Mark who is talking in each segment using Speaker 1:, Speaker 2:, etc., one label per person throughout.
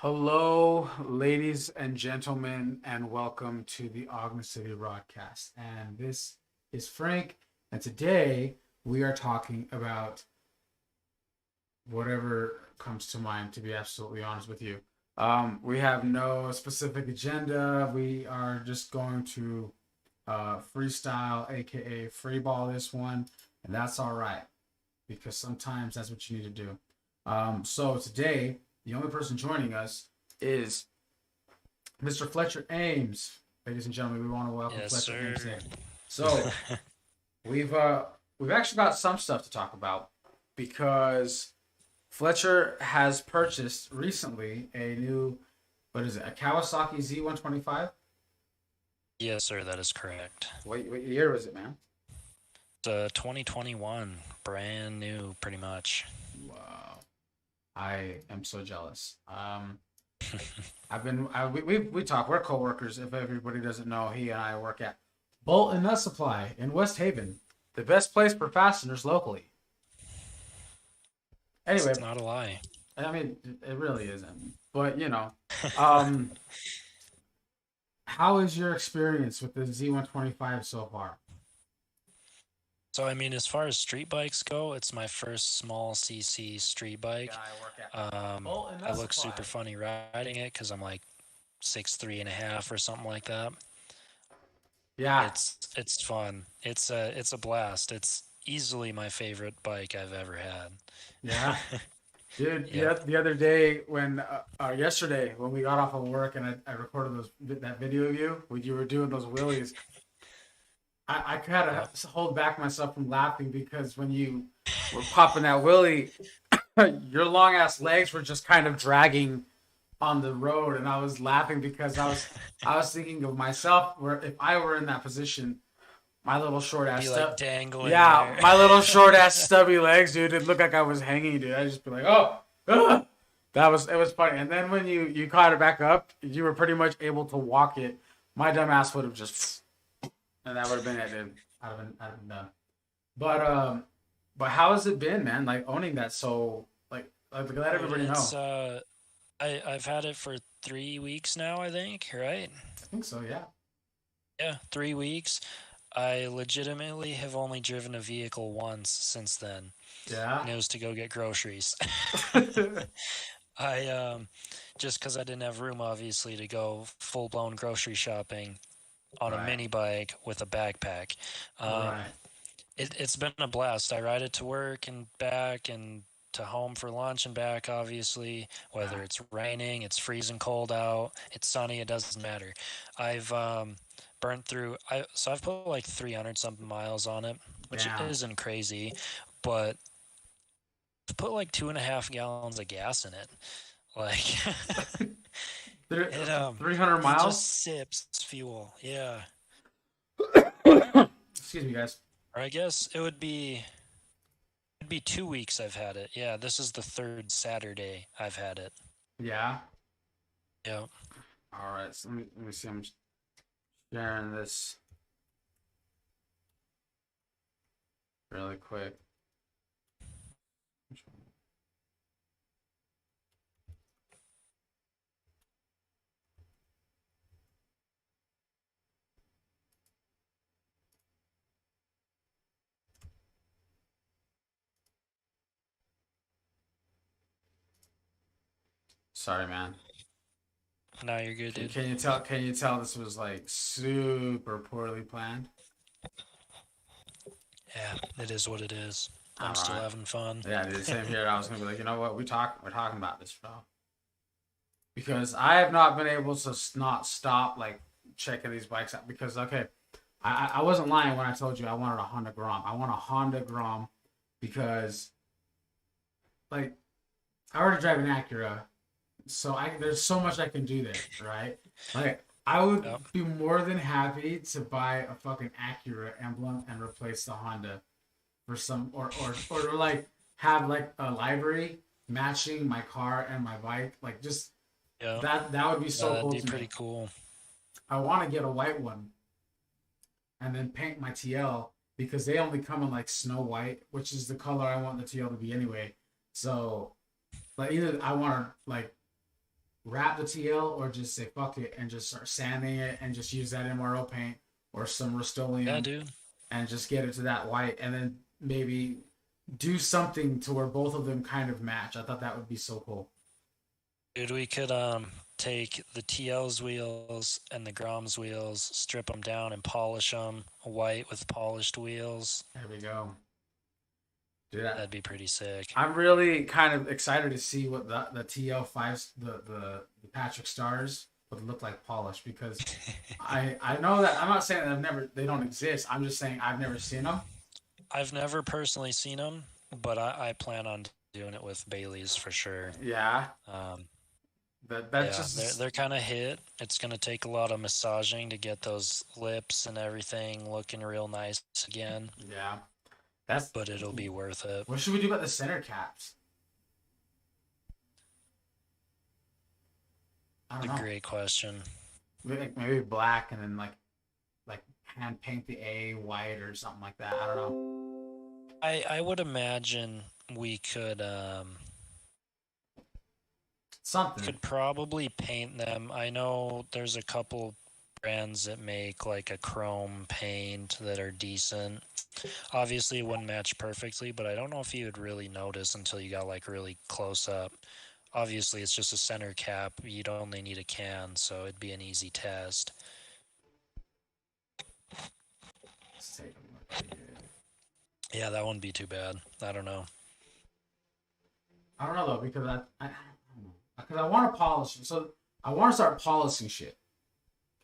Speaker 1: Hello, ladies and gentlemen, and welcome to the Ogden City Rodcast. And this is Frank, and today we are talking about whatever comes to mind, to be absolutely honest with you. We have no specific agenda. We are just going to freestyle, aka freeball this one, and that's all right because sometimes that's what you need to do. So today, the only person joining us is Mr. Fletcher Ames. Ladies and gentlemen, we want to welcome
Speaker 2: Yes,
Speaker 1: Fletcher
Speaker 2: sir.
Speaker 1: Ames in. So we've actually got some stuff to talk about because Fletcher has purchased recently a new, what is it, a Kawasaki Z-125?
Speaker 2: Yes, sir, that is correct.
Speaker 1: What year was it, man?
Speaker 2: It's 2021, brand new, pretty much.
Speaker 1: Wow, I am so jealous. We talk. We're coworkers. If everybody doesn't know, he and I work at Bolt and Nut Supply in West Haven, the best place for fasteners locally. Anyway,
Speaker 2: It's not a lie.
Speaker 1: I mean, it really isn't. But um, how is your experience with the Z125 so far?
Speaker 2: So, I mean, as far as street bikes go, it's my first small CC street
Speaker 1: Yeah,
Speaker 2: bike.
Speaker 1: I work at
Speaker 2: Um,
Speaker 1: Bolt and
Speaker 2: I
Speaker 1: Nut
Speaker 2: look
Speaker 1: Supply.
Speaker 2: super funny riding it because I'm like 6'3.5" or something like that.
Speaker 1: Yeah,
Speaker 2: It's fun. It's a blast. It's easily my favorite bike I've ever had.
Speaker 1: yeah. Dude,
Speaker 2: Yep.
Speaker 1: the other day yesterday when we got off of work and I recorded that video of you when you were doing those wheelies, I had
Speaker 2: Yep.
Speaker 1: to hold back myself from laughing because when you were popping that wheelie, your long ass legs were just kind of dragging on the road, and I was laughing because I was thinking of myself where if I were in that position, my little short
Speaker 2: Be
Speaker 1: ass
Speaker 2: like
Speaker 1: stuff.
Speaker 2: dangling
Speaker 1: Yeah,
Speaker 2: there.
Speaker 1: my little short ass stubby legs, dude. It looked like I was hanging, dude. I just be like, oh, ugh. It was funny. And then when you caught it back up, you were pretty much able to walk it. My dumb ass would have just, and that would have been it, dude. I'd have been done. But but how has it been, man? Like owning that, so like let
Speaker 2: Dude,
Speaker 1: everybody know.
Speaker 2: I've had it for 3 weeks now, I think, right?
Speaker 1: I think so, yeah.
Speaker 2: Yeah, 3 weeks. I legitimately have only driven a vehicle once since then,
Speaker 1: Yeah.
Speaker 2: and it was to go get groceries. I just because I didn't have room, obviously, to go full blown grocery shopping on a
Speaker 1: Right.
Speaker 2: mini bike with a backpack. Um,
Speaker 1: Right.
Speaker 2: it's been a blast. I ride it to work and back and to home for lunch and back, obviously. Whether
Speaker 1: Right.
Speaker 2: it's raining, it's freezing cold out, it's sunny, it doesn't matter. I've burnt through, so I've put like 300 something miles on it, which
Speaker 1: Damn.
Speaker 2: isn't crazy, but I've put like 2.5 gallons of gas in it. Like,
Speaker 1: Three-
Speaker 2: it
Speaker 1: 300
Speaker 2: it just
Speaker 1: miles?
Speaker 2: sips fuel. Yeah.
Speaker 1: Excuse me, guys.
Speaker 2: Or I guess it'd be 2 weeks I've had it. Yeah, this is the third Saturday I've had it.
Speaker 1: Yeah.
Speaker 2: Yeah.
Speaker 1: All right. So let me see. I'm sharing this really quick. Sorry, man.
Speaker 2: Now you're good, dude.
Speaker 1: Can you tell? Can you tell this was like super poorly planned?
Speaker 2: Yeah, it is what it is. I'm
Speaker 1: All
Speaker 2: still
Speaker 1: right.
Speaker 2: having fun.
Speaker 1: Yeah, dude. Same here. I was gonna be like, you know what? We're talking about this, bro. Because I have not been able to not stop like checking these bikes out. Because okay, I wasn't lying when I told you I wanted a Honda Grom. I want a Honda Grom because like I already drive an Acura, so I there's so much I can do there, right? Like I would
Speaker 2: Yep.
Speaker 1: be more than happy to buy a fucking Acura emblem and replace the Honda for some or like have like a library matching my car and my bike. Like just
Speaker 2: Yep.
Speaker 1: that would be
Speaker 2: Yeah,
Speaker 1: so
Speaker 2: that'd
Speaker 1: cool
Speaker 2: be
Speaker 1: to me.
Speaker 2: pretty cool.
Speaker 1: I want to get a white one and then paint my TL because they only come in like snow white, which is the color I want the TL to be anyway. So like either I want to like wrap the TL or just say fuck it and just start sanding it and just use that MRO paint or some
Speaker 2: Yeah,
Speaker 1: Rust-Oleum
Speaker 2: dude.
Speaker 1: and just get it to that white and then maybe do something to where both of them kind of match. I thought that would be so cool.
Speaker 2: Dude, we could take the TL's wheels and the Grom's wheels, strip them down and polish them white with polished wheels.
Speaker 1: There we go. Do that.
Speaker 2: That'd be pretty sick.
Speaker 1: I'm really kind of excited to see what the TL5s the Patrick Stars would look like polished because I know that I'm not saying that they don't exist. I'm just saying I've never seen them.
Speaker 2: I've never personally seen them, but I plan on doing it with Bailey's for sure.
Speaker 1: Yeah,
Speaker 2: Um,
Speaker 1: that's
Speaker 2: yeah, they're
Speaker 1: just
Speaker 2: they're kind of hit. It's gonna take a lot of massaging to get those lips and everything looking real nice again,
Speaker 1: yeah. That's
Speaker 2: but it'll be worth it.
Speaker 1: what should we do about the center caps? I don't
Speaker 2: A
Speaker 1: know.
Speaker 2: great question.
Speaker 1: Maybe black and then like hand paint the A white or something like that. I don't know.
Speaker 2: I would imagine we
Speaker 1: Something.
Speaker 2: could probably paint them. I know there's a couple brands that make like a chrome paint that are decent. Obviously, it wouldn't match perfectly, but I don't know if you would really notice until you got like really close up. Obviously, it's just a center cap. You'd only need a can, so it'd be an easy test.
Speaker 1: Let's take a look here.
Speaker 2: Yeah, that wouldn't be too bad. I don't know.
Speaker 1: I don't know though because because I want to polish. So I want to start polishing shit.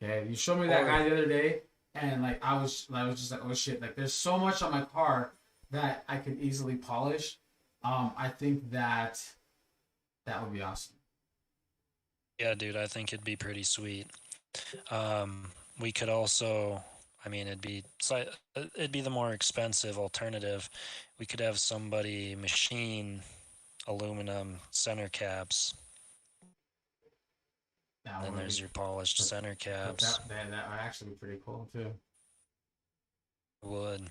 Speaker 1: Okay, you showed me that guy the other day, and like I was just like, oh shit! Like there's so much on my car that I could easily polish. I think that would be awesome.
Speaker 2: Yeah, dude, I think it'd be pretty sweet. We could also, I mean, it'd be the more expensive alternative. We could have somebody machine aluminum center caps.
Speaker 1: That
Speaker 2: Then
Speaker 1: would
Speaker 2: there's
Speaker 1: be,
Speaker 2: your polished center
Speaker 1: but
Speaker 2: caps.
Speaker 1: that would actually be pretty cool too.
Speaker 2: Would.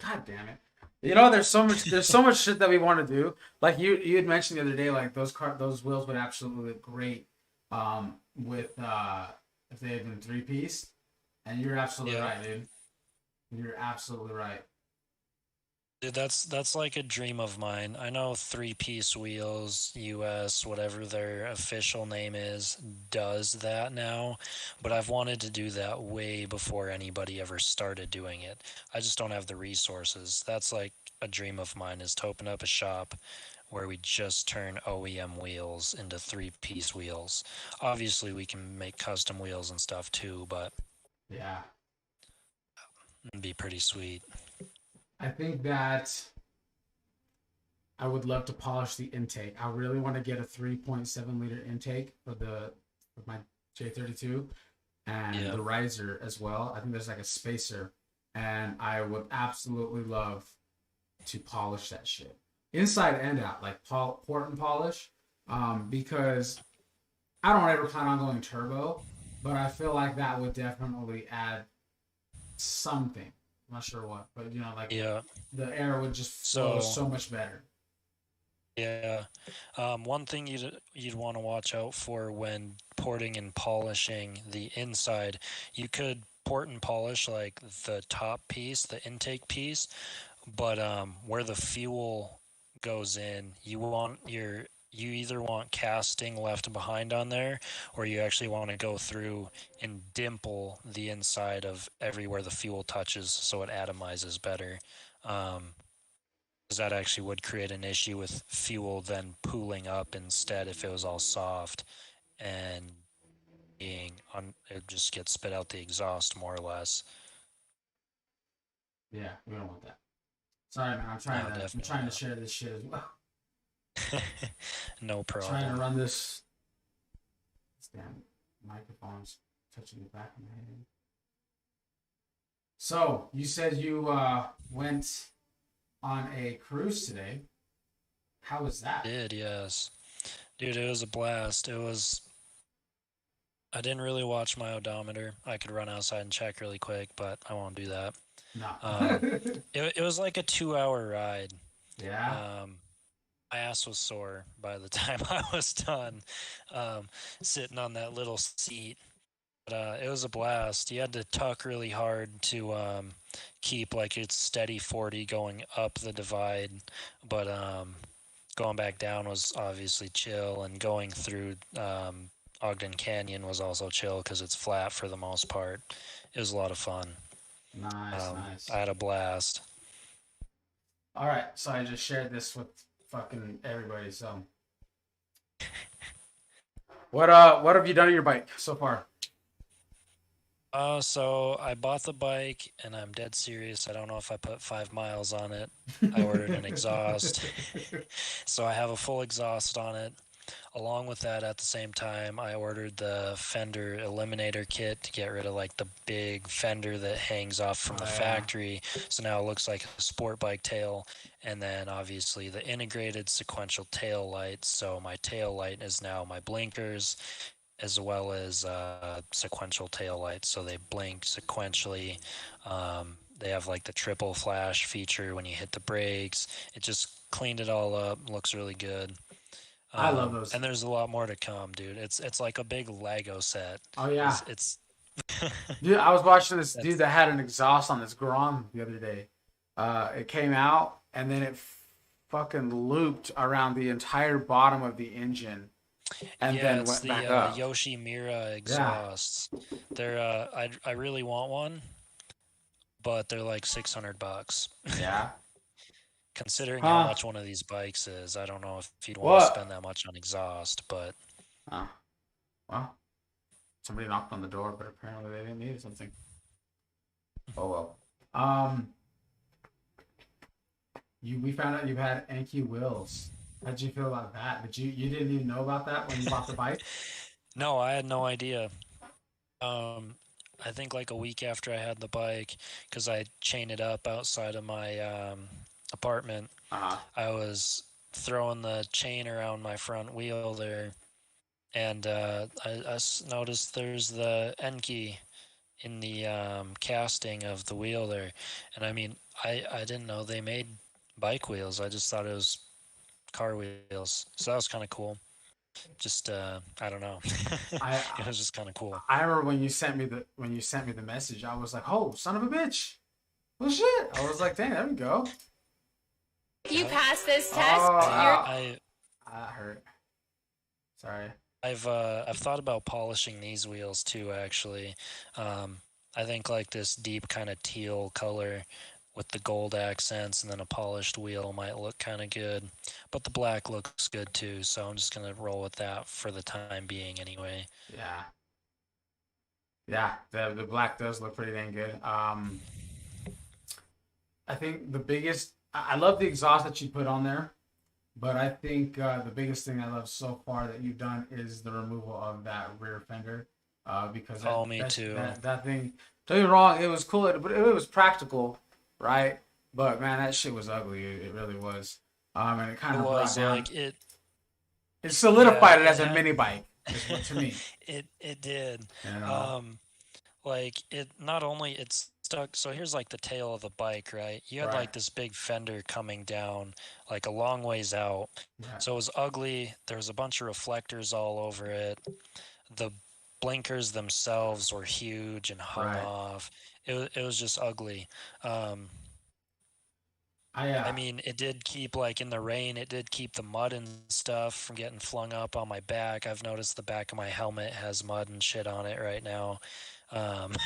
Speaker 1: God damn it! There's so much shit that we want to do. Like you had mentioned the other day, like those wheels would absolutely look great, with if they had been three piece. And you're absolutely
Speaker 2: Yeah.
Speaker 1: right, dude. You're absolutely right.
Speaker 2: Dude, that's like a dream of mine. I know three-piece wheels, US, whatever their official name is, does that now, but I've wanted to do that way before anybody ever started doing it. I just don't have the resources. That's like a dream of mine is to open up a shop where we just turn OEM wheels into three-piece wheels. Obviously, we can make custom wheels and stuff too, but
Speaker 1: Yeah.
Speaker 2: it'd be pretty sweet.
Speaker 1: I think that I would love to polish the intake. I really want to get a 3.7 liter intake for my J32 and
Speaker 2: Yeah.
Speaker 1: the riser as well. I think there's like a spacer, and I would absolutely love to polish that shit inside and out, like port and polish. Because I don't ever plan on going turbo, but I feel like that would definitely add something. I'm not sure what, but like
Speaker 2: Yeah.
Speaker 1: the air would just flow
Speaker 2: So,
Speaker 1: so much better.
Speaker 2: yeah. One thing you'd want to watch out for when porting and polishing the inside, you could port and polish like the top piece, the intake piece, but where the fuel goes in, you either want casting left behind on there, or you actually want to go through and dimple the inside of everywhere the fuel touches so it atomizes better. Um, because that actually would create an issue with fuel then pooling up instead if it was all soft and it just gets spit out the exhaust more or less.
Speaker 1: Yeah, we don't want that. Sorry, man.
Speaker 2: No,
Speaker 1: I'm
Speaker 2: definitely
Speaker 1: trying to
Speaker 2: not.
Speaker 1: share this shit as well.
Speaker 2: No
Speaker 1: Trying to
Speaker 2: problem.
Speaker 1: run this damn microphone's touching the back of my head. So you said you went on a cruise today. How was that?
Speaker 2: Did, yes. Dude, it was a blast. I didn't really watch my odometer. I could run outside and check really quick, but I won't do that.
Speaker 1: No.
Speaker 2: Um, it was like a 2 hour ride.
Speaker 1: Yeah.
Speaker 2: Um, My ass was sore by the time I was done, um, sitting on that little seat. But it was a blast. You had to tuck really hard to keep like its steady 40 going up the divide, but going back down was obviously chill, and going through Ogden Canyon was also chill because it's flat for the most part. It was a lot of fun.
Speaker 1: Nice, nice.
Speaker 2: I had a blast.
Speaker 1: All right, so I just shared this with fucking everybody. So, what have you done to your bike so far?
Speaker 2: So I bought the bike, and I'm dead serious. I don't know if I put 5 miles on it. I ordered an exhaust, so I have a full exhaust on it. Along with that, at the same time, I ordered the fender eliminator kit to get rid of like the big fender that hangs off from
Speaker 1: Oh
Speaker 2: the
Speaker 1: yeah,
Speaker 2: factory. So now it looks like a sport bike tail. And then obviously the integrated sequential tail lights. So my tail light is now my blinkers as well as sequential tail lights. So they blink sequentially. They have like the triple flash feature when you hit the brakes. It just cleaned it all up. Looks really good.
Speaker 1: I love those.
Speaker 2: And there's a lot more to come, dude. It's like a big Lego set.
Speaker 1: Oh yeah,
Speaker 2: It's
Speaker 1: dude. I was watching this dude
Speaker 2: that's
Speaker 1: that had an exhaust on this Grom the other day. It came out and then it fucking looped around the entire bottom of the engine and
Speaker 2: yeah,
Speaker 1: then
Speaker 2: it's
Speaker 1: went
Speaker 2: the
Speaker 1: back up.
Speaker 2: Yoshi Mira
Speaker 1: Yeah,
Speaker 2: exhausts. They're I really want one, but they're like $600.
Speaker 1: yeah.
Speaker 2: Considering how
Speaker 1: Huh?
Speaker 2: much one of these bikes is, I don't know if you'd want to spend
Speaker 1: What?
Speaker 2: that much on exhaust, but
Speaker 1: Oh, well, somebody knocked on the door, but apparently they didn't need something. Oh well. We found out you had Anki wheels. How'd you feel about that? You didn't even know about that when you bought the bike?
Speaker 2: no, I had no idea. Um, I think like a week after I had the bike, because I chained it up outside of my apartment,
Speaker 1: Uh-huh.
Speaker 2: I was throwing the chain around my front wheel there, and noticed there's the Enki in the casting of the wheel there. And I mean, I didn't know they made bike wheels. I just thought it was car wheels. So that was kind of cool. Just I don't know.
Speaker 1: I
Speaker 2: It was just kind of cool.
Speaker 1: I remember when you sent me the message, I was like, "Oh, son of a bitch!" Well, shit. I was like, "Dang, there we go."
Speaker 3: If you
Speaker 2: Yep.
Speaker 3: pass this
Speaker 1: Oh,
Speaker 3: test, you're
Speaker 2: I
Speaker 1: I hurt. Sorry.
Speaker 2: I've thought about polishing these wheels too, actually. Um, I think like this deep kind of teal color with the gold accents and then a polished wheel might look kind of good. But the black looks good too, so I'm just gonna roll with that for the time being anyway.
Speaker 1: Yeah, yeah. The black does look pretty dang good. I think the biggest. I love the exhaust that you put on there. But I think the biggest thing I love so far that you've done is the removal of that rear fender, because
Speaker 2: Oh, me too.
Speaker 1: that thing. Don't get me wrong, it was cool, but it was practical, right? But man, that shit was ugly. It really was. And it kind
Speaker 2: It
Speaker 1: of brought
Speaker 2: was
Speaker 1: down.
Speaker 2: like it.
Speaker 1: It
Speaker 2: Yeah,
Speaker 1: solidified it
Speaker 2: it
Speaker 1: as a
Speaker 2: had.
Speaker 1: mini bike. Is what to me.
Speaker 2: It did.
Speaker 1: You know.
Speaker 2: Um, like it not only it's stuck. So here's like the tail of the bike, right? You had
Speaker 1: Right.
Speaker 2: like this big fender coming down like a long ways out,
Speaker 1: Right.
Speaker 2: so it was ugly. There was a bunch of reflectors all over it. The blinkers themselves were huge and hung
Speaker 1: Right.
Speaker 2: off. It was just ugly. um
Speaker 1: I
Speaker 2: I mean, it did keep like in the rain, it did keep the mud and stuff from getting flung up on my back. I've noticed the back of my helmet has mud and shit on it right now. Um,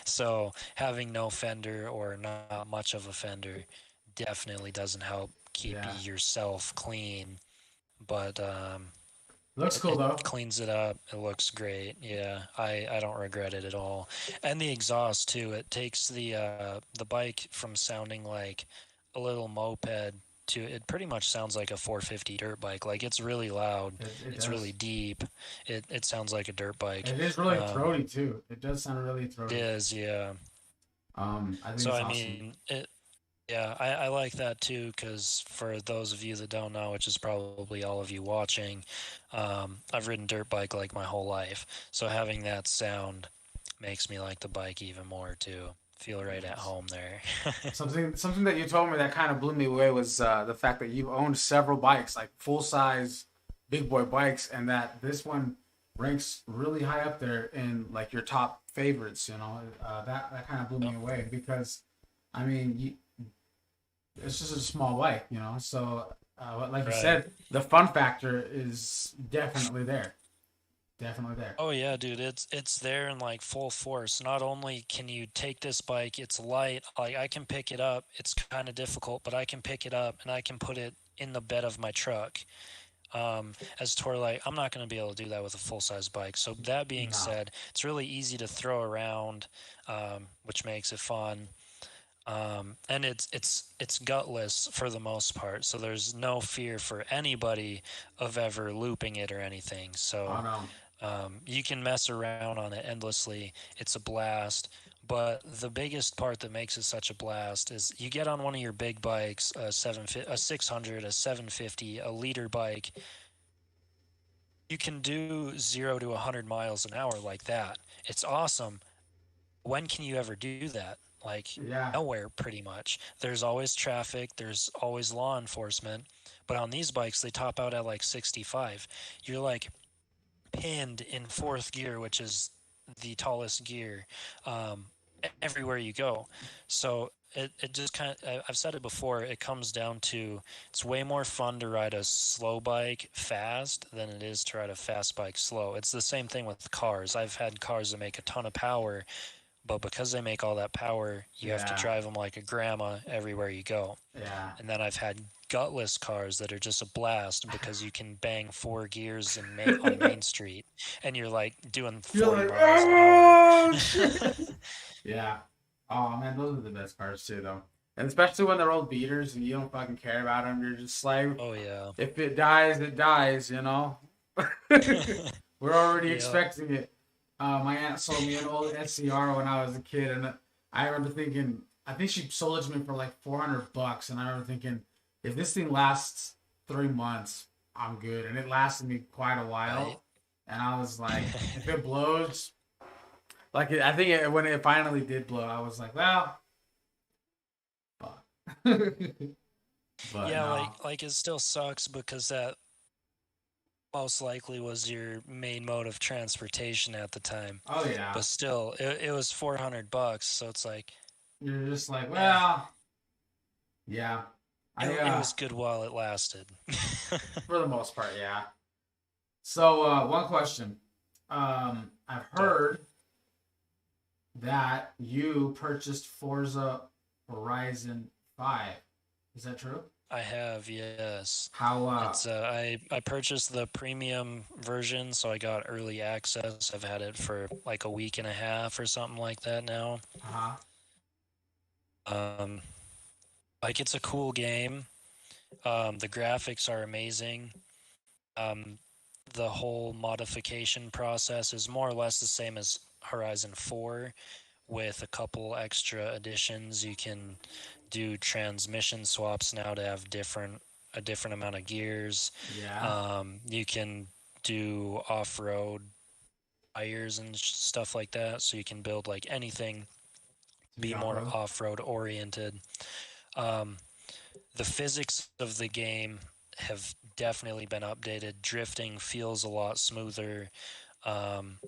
Speaker 2: so having no fender or not much of a fender definitely doesn't help keep
Speaker 1: yeah.
Speaker 2: yourself clean. But
Speaker 1: Looks cool
Speaker 2: it
Speaker 1: though.
Speaker 2: cleans it up. It looks great. Yeah, I don't regret it at all. And the exhaust too. It takes the bike from sounding like a little moped to it pretty much sounds like a 450 dirt bike. Like it's really loud.
Speaker 1: It
Speaker 2: It's really
Speaker 1: does.
Speaker 2: deep. It sounds like a dirt bike.
Speaker 1: It is really
Speaker 2: Um,
Speaker 1: throaty too. It does sound really
Speaker 2: it
Speaker 1: throaty.
Speaker 2: is, yeah.
Speaker 1: I think
Speaker 2: So
Speaker 1: it's
Speaker 2: I
Speaker 1: awesome.
Speaker 2: mean, yeah, I like that too because for those of you that don't know, which is probably all of you watching, I've ridden dirt bike like my whole life. So having that sound makes me like the bike even more too. feel right at
Speaker 1: Nice.
Speaker 2: home there.
Speaker 1: Something that you told me that kind of blew me away was the fact that you've owned several bikes, like full size big boy bikes, and that this one ranks really high up there in like your top favorites. That kind of blew me
Speaker 2: Yep.
Speaker 1: away because, I mean, it's just a small bike, So, but like you
Speaker 2: Right.
Speaker 1: said, the fun factor is definitely there. Definitely there.
Speaker 2: Oh yeah, dude, it's there in like full force. Not only can you take this bike, it's light. Like I can pick it up. It's kind of difficult, but I can pick it up and I can put it in the bed of my truck. As to where like I'm not going to be able to do that with a full size bike. So that being
Speaker 1: No.
Speaker 2: said, it's really easy to throw around, which makes it fun. And it's gutless for the most part, so there's no fear for anybody of ever looping it or anything.
Speaker 1: Oh
Speaker 2: So
Speaker 1: no.
Speaker 2: you can mess around on it endlessly. It's a blast. But the biggest part that makes it such a blast is you get on one of your big bikes, a 600, a 750, a liter bike. You can do 0 to 100 miles an hour like that. It's awesome. When can you ever do that? Like
Speaker 1: Yeah.
Speaker 2: nowhere, pretty much. There's always traffic, there's always law enforcement. But on these bikes, they top out at like 65. You're like pinned in fourth gear, which is the tallest gear, um, everywhere you go. So it just kind of, I've said it before, it comes down to it's way more fun to ride a slow bike fast than it is to ride a fast bike slow. It's the same thing with cars. I've had cars that make a ton of power, but because they make all that power, you have to
Speaker 1: Yeah.
Speaker 2: drive them like a grandma everywhere you go.
Speaker 1: Yeah.
Speaker 2: And then I've had gutless cars that are just a blast because you can bang four gears on Main Street, and you're like doing
Speaker 1: You're
Speaker 2: 40
Speaker 1: like,
Speaker 2: miles an hour.
Speaker 1: oh shit. Yeah. Oh man, those are the best cars too, though. And especially when they're old beaters and you don't fucking care about them. You're just like,
Speaker 2: Oh yeah.
Speaker 1: if it dies, it dies. We're already
Speaker 2: Yeah.
Speaker 1: expecting it. My aunt sold me an old SCR when I was a kid, and I remember thinking, I think she sold it to me for like $400, and I remember thinking, if this thing lasts 3 months, I'm good. And it lasted me quite a
Speaker 2: Right.
Speaker 1: while, and I was like, if it blows, like I think when it finally did blow, I was like, well, fuck. But
Speaker 2: Yeah,
Speaker 1: no,
Speaker 2: like it still sucks because that most likely was your main mode of transportation at the time.
Speaker 1: oh yeah,
Speaker 2: But still, it was $400, so it's like,
Speaker 1: you're just like,
Speaker 2: eh,
Speaker 1: well, yeah.
Speaker 2: it was good while it lasted.
Speaker 1: For the most part, yeah. So one question, I've
Speaker 2: Yeah,
Speaker 1: heard that you purchased Forza Horizon 5. Is that true?
Speaker 2: I have, yes.
Speaker 1: How
Speaker 2: It's I purchased the premium version, so I got early access. I've had it for like a week and a half or something like that now.
Speaker 1: uh-huh.
Speaker 2: Um, like it's a cool game. The graphics are amazing. Um, the whole modification process is more or less the same as Horizon 4, with a couple extra additions. You can do transmission swaps now to have a different amount of gears.
Speaker 1: Yeah.
Speaker 2: You can do off-road tires and stuff like that, so you can build like anything,
Speaker 1: To be
Speaker 2: be
Speaker 1: off
Speaker 2: more
Speaker 1: road.
Speaker 2: off-road oriented. Um, the physics of the game have definitely been updated. Drifting feels a lot smoother. Um,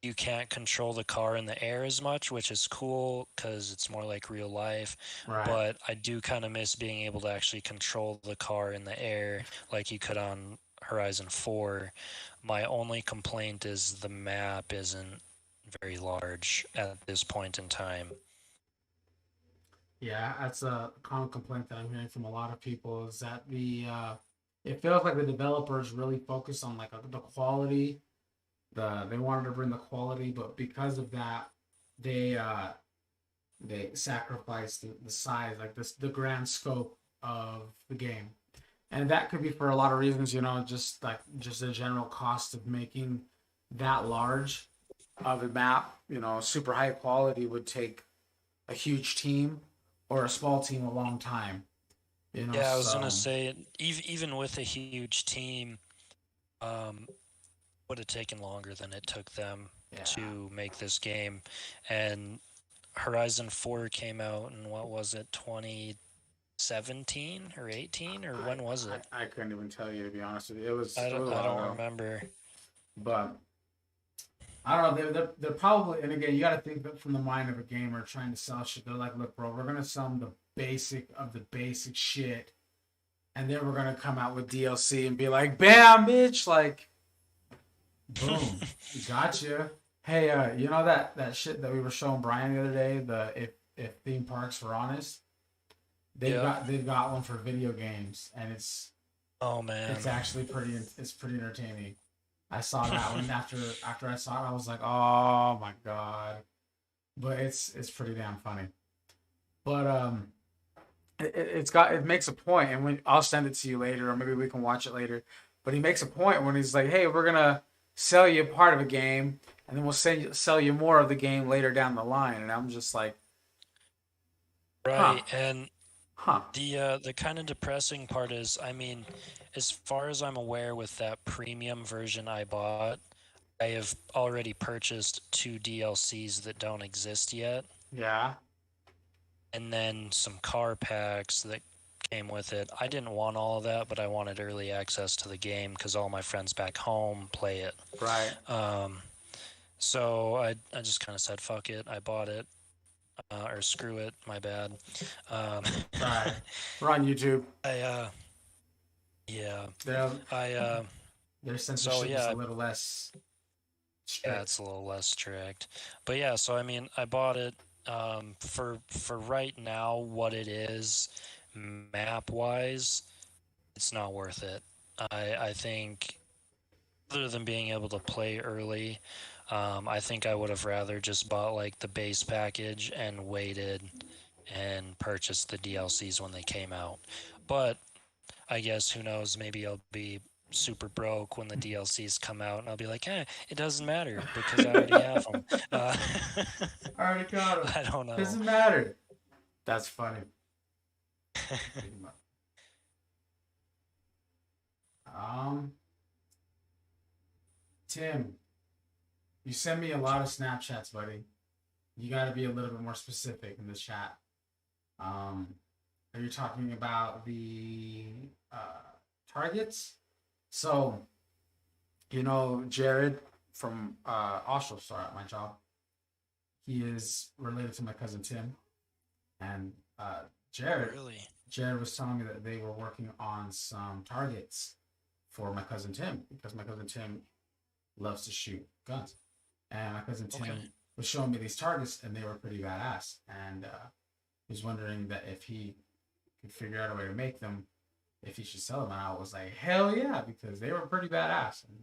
Speaker 2: you can't control the car in the air as much, which is cool because it's more like real life.
Speaker 1: Right.
Speaker 2: But I do kind of miss being able to actually control the car in the air like you could on Horizon 4. My only complaint is the map isn't very large at this point in time.
Speaker 1: Yeah, that's a common complaint that I'm hearing from a lot of people is that it feels like the developers really focus on like the quality. They wanted to bring the quality, but because of that, they uh they sacrifice the size, like the grand scope of the game. And that could be for a lot of reasons, just the general cost of making that large of a map, super high quality would take a huge team or a small team a long time,
Speaker 2: Yeah, I was gonna
Speaker 1: so
Speaker 2: say, even with a huge team, um, would have taken longer than it took them
Speaker 1: yeah.
Speaker 2: to make this game. And Horizon 4 came out, and what was it, 2017 or 18, or when was it?
Speaker 1: I couldn't even tell you, to be honest with you. It was
Speaker 2: I
Speaker 1: a
Speaker 2: don't,
Speaker 1: little
Speaker 2: I
Speaker 1: while
Speaker 2: don't
Speaker 1: ago,
Speaker 2: remember.
Speaker 1: but I don't know. They're probably, and again, you got to think that from the mind of a gamer trying to sell shit. They're like, look, bro, we're gonna sell them the basic of the basic shit, and then we're gonna come out with DLC and be like, bam, bitch, like, boom, gotcha. Hey, you know that shit that we were showing Brian the other day, the if theme parks were honest,
Speaker 2: Yeah.
Speaker 1: they've got one for video games, and
Speaker 2: Oh man.
Speaker 1: it's actually pretty entertaining. I saw that one after I saw it, I was like, oh my god. But it's pretty damn funny. But it makes a point, and when I'll send it to you later, or maybe we can watch it later. But he makes a point when he's like, "Hey, we're gonna sell you part of a game, and then we'll sell you more of the game later down the line." And I'm just like, "Huh,
Speaker 2: Right, and
Speaker 1: huh,
Speaker 2: the kind of depressing part is, I mean, as far as I'm aware, with that premium version I bought, I have already purchased 2 DLCs that don't exist yet,
Speaker 1: yeah,
Speaker 2: and then some car packs that came with it. I didn't want all of that, but I wanted early access to the game because all my friends back home play it.
Speaker 1: right,
Speaker 2: Um, so I just kind of said, fuck it, I bought it, or screw it, my bad. Um,
Speaker 1: right." We're on YouTube.
Speaker 2: I yeah,
Speaker 1: Their
Speaker 2: I
Speaker 1: their
Speaker 2: so
Speaker 1: censorship is a
Speaker 2: yeah,
Speaker 1: little less
Speaker 2: yeah,
Speaker 1: strict.
Speaker 2: it's a little less strict. But yeah, so I mean, I bought it for right now what it is map wise, it's not worth it. I think other than being able to play early, I think I would have rather just bought like the base package and waited and purchased the DLCs when they came out. But I guess who knows, maybe I'll be super broke when the DLCs come out and I'll be like, it doesn't matter because I already have them. Uh,
Speaker 1: I already got him.
Speaker 2: I don't know.
Speaker 1: Doesn't matter. That's funny. Um, Tim, you send me a lot of Snapchats, buddy. You got to be a little bit more specific in the chat. Um, are you talking about the targets? So, Jared from also Star at my job. He is related to my cousin Tim, and Jared
Speaker 2: Really?
Speaker 1: Jared was telling me that they were working on some targets for my cousin Tim because my cousin Tim loves to shoot guns, and my cousin Tim
Speaker 2: Okay.
Speaker 1: was showing me these targets, and they were pretty badass. And he was wondering that if he could figure out a way to make them, if he should sell them. And I was like, hell yeah, because they were pretty badass. And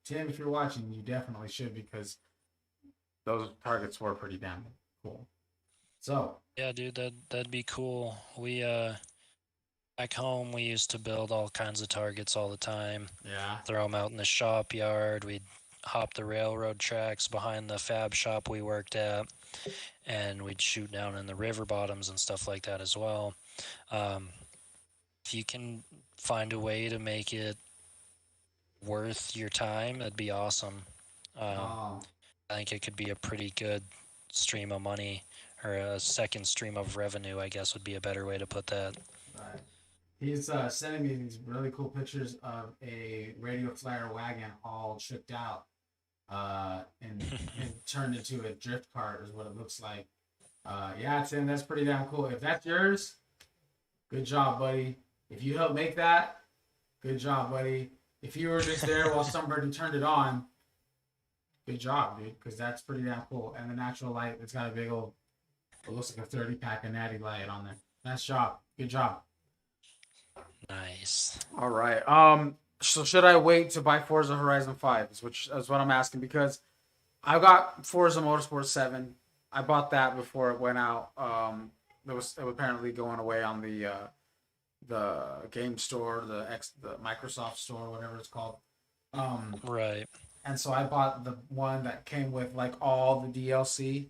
Speaker 1: Tim, if you're watching, you definitely should because those targets were pretty damn cool. So
Speaker 2: Yeah, dude, that'd be cool. We back home we used to build all kinds of targets all the time.
Speaker 1: yeah,
Speaker 2: Throw them out in the shop yard. We'd hop the railroad tracks behind the fab shop we worked at, and we'd shoot down in the river bottoms and stuff like that as well. Um, if you can find a way to make it worth your time, that'd be awesome. Um,
Speaker 1: oh,
Speaker 2: I think it could be a pretty good stream of money, or a second stream of revenue, I guess would be a better way to put that.
Speaker 1: right. He's sending me these really cool pictures of a radio flyer wagon all tricked out and turned into a drift cart is what it looks like. Yeah, Tim, that's pretty damn cool. If that's yours, good job, buddy. If you helped make that, good job, buddy. If you were just there while somebody turned it on, good job, dude, because that's pretty damn cool. And the natural light, it's got a big old, it looks like a 30 pack of natty light on there. Nice job. Good job.
Speaker 2: Nice.
Speaker 1: All right. So should I wait to buy Forza Horizon 5? Is what I'm asking because I got Forza Motorsport 7. I bought that before it went out. It was apparently going away on the game store, the Microsoft store, whatever it's called.
Speaker 2: Right.
Speaker 1: And so I bought the one that came with like all the DLC.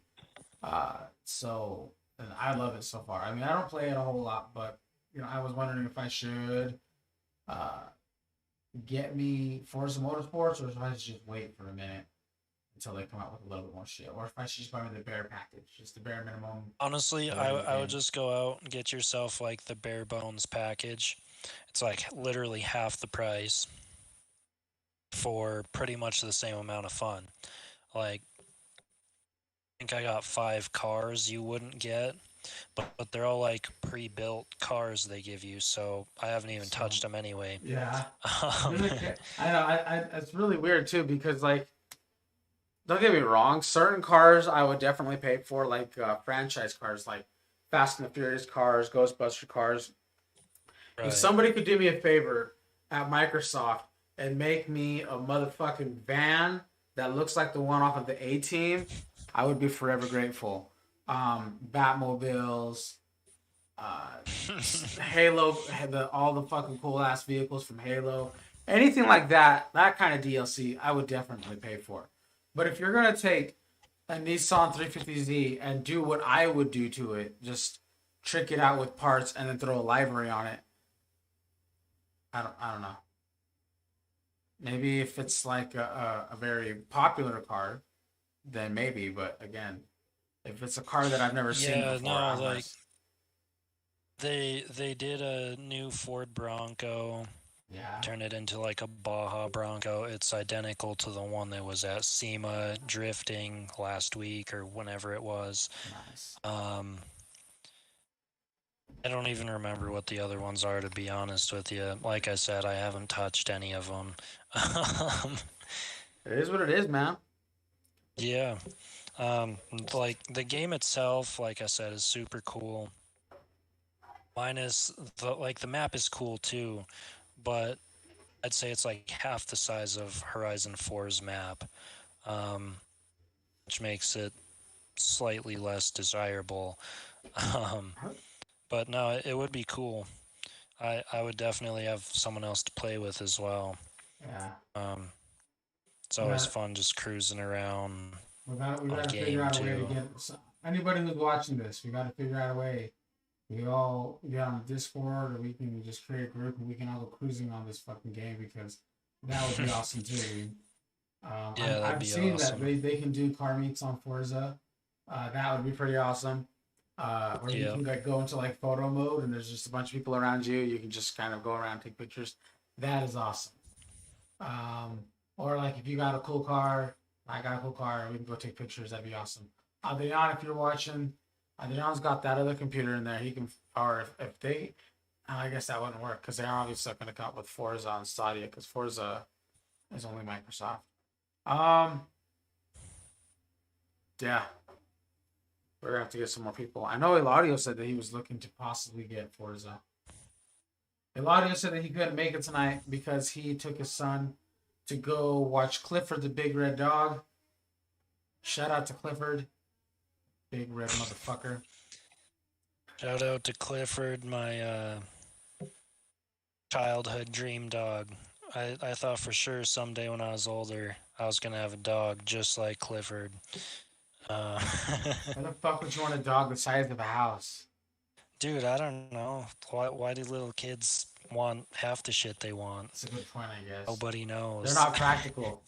Speaker 1: So and I love it so far. I mean, I don't play it a whole lot, but I was wondering if I should uh, get me Forza Motorsports or if I should just wait for a minute until they come out with a little bit more shit. Or if I should just buy me the bare package, just the bare minimum.
Speaker 2: Honestly,
Speaker 1: The
Speaker 2: I would
Speaker 1: game.
Speaker 2: just go out and get yourself like the bare bones package. It's like literally half the price for pretty much the same amount of fun. Like, I think I got 5 cars you wouldn't get, but they're all like pre-built cars they give you, so I haven't even
Speaker 1: So
Speaker 2: touched them anyway.
Speaker 1: yeah,
Speaker 2: Um,
Speaker 1: really, I know. It's really weird too because like, don't get me wrong, certain cars I would definitely pay for, like franchise cars, like Fast and the Furious cars, Ghostbuster cars. If
Speaker 2: right.
Speaker 1: somebody could do me a favor at Microsoft and make me a motherfucking van that looks like the one off of the A Team, I would be forever grateful. Batmobiles, uh, Halo, all the fucking cool ass vehicles from Halo, anything like that, that kind of DLC, I would definitely pay for. But if you're gonna take a Nissan 350Z and do what I would do to it, just trick it out with parts and then throw a library on it, I don't know. Maybe if it's like a very popular car, then maybe. But again, if it's a car that I've never seen
Speaker 2: Yeah,
Speaker 1: before,
Speaker 2: no,
Speaker 1: I'm gonna.
Speaker 2: like they did a new Ford Bronco,
Speaker 1: Yeah,
Speaker 2: turn it into like a Baja Bronco. It's identical to the one that was at SEMA drifting last week or whenever it was.
Speaker 1: nice.
Speaker 2: Um, I don't even remember what the other ones are, to be honest with you. Like I said, I haven't touched any of them.
Speaker 1: It is what it is, man.
Speaker 2: Yeah. Um, like the game itself, like I said, is super cool. Minus the map is cool too, but I'd say it's like half the size of Horizon 4's map, um, which makes it slightly less desirable. Um, but no, it would be cool. I would definitely have someone else to play with as well.
Speaker 1: Yeah,
Speaker 2: Um, it's
Speaker 1: we
Speaker 2: always
Speaker 1: got
Speaker 2: fun just cruising around
Speaker 1: we
Speaker 2: on
Speaker 1: got to figure
Speaker 2: game
Speaker 1: out a way to
Speaker 2: too.
Speaker 1: get anybody who's watching this. We got to figure out a way. We all get on the Discord, or we can just create a group and we can all go cruising on this fucking game because that would be awesome too, dude.
Speaker 2: Yeah, that'd
Speaker 1: I've
Speaker 2: be
Speaker 1: seen that
Speaker 2: awesome.
Speaker 1: they can do car meets on Forza. That would be pretty awesome. Where you
Speaker 2: Yeah.
Speaker 1: can like go into like photo mode and there's just a bunch of people around you. You can just kind of go around, take pictures. That is awesome. Um, or like if you got a cool car, I got a cool car, we can go take pictures. That'd be awesome. Adrian, if you're watching, Adrian's got that other computer in there. He can, or if they, I guess that wouldn't work because they're obviously going to come up with Forza on Stadia because Forza is only Microsoft. Um, yeah, we're gonna have to get some more people. I know Eladio said that he was looking to possibly get Forza. Eladio said that he couldn't make it tonight because he took his son to go watch Clifford the Big Red Dog. Shout out to Clifford, big red motherfucker.
Speaker 2: Shout out to Clifford, my childhood dream dog. I thought for sure someday when I was older, I was gonna have a dog just like Clifford. Uh,
Speaker 1: Why the fuck would you want a dog the size of a house?
Speaker 2: dude, I don't know. Why do little kids want half the shit they want?
Speaker 1: That's a good point, I guess.
Speaker 2: Nobody
Speaker 1: They're
Speaker 2: knows.
Speaker 1: not practical.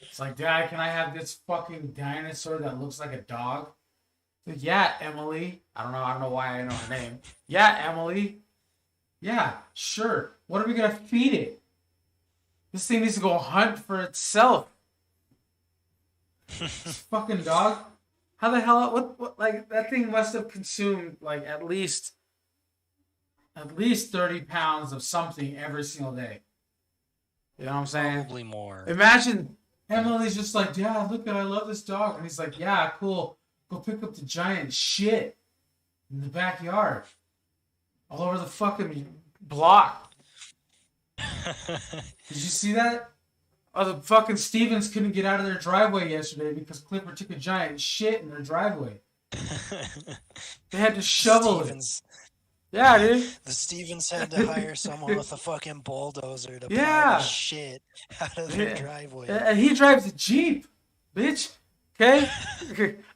Speaker 1: It's like, Dad, can I have this fucking dinosaur that looks like a dog? Like, yeah, Emily. I don't know why I know her name. Yeah, Emily. Yeah, sure. What are we gonna feed it? This thing needs to go hunt for itself. This fucking dog. How the hell? What? Like that thing must have consumed like at least 30 pounds of something every single day. You know what I'm saying?
Speaker 2: Probably more.
Speaker 1: Imagine Emily's just like, Dad, look at I love this dog, and he's like, yeah, cool. Go pick up the giant shit in the backyard, all over the fucking block. Did you see that? Oh, the fucking Stevens couldn't get out of their driveway yesterday because Clifford took a giant shit in their driveway. They had to shovel
Speaker 2: Stevens,
Speaker 1: it. Yeah, dude.
Speaker 2: the Stevens had to hire someone with a fucking bulldozer to plow
Speaker 1: Yeah.
Speaker 2: the shit out of their driveway.
Speaker 1: And he drives a Jeep, bitch. Okay?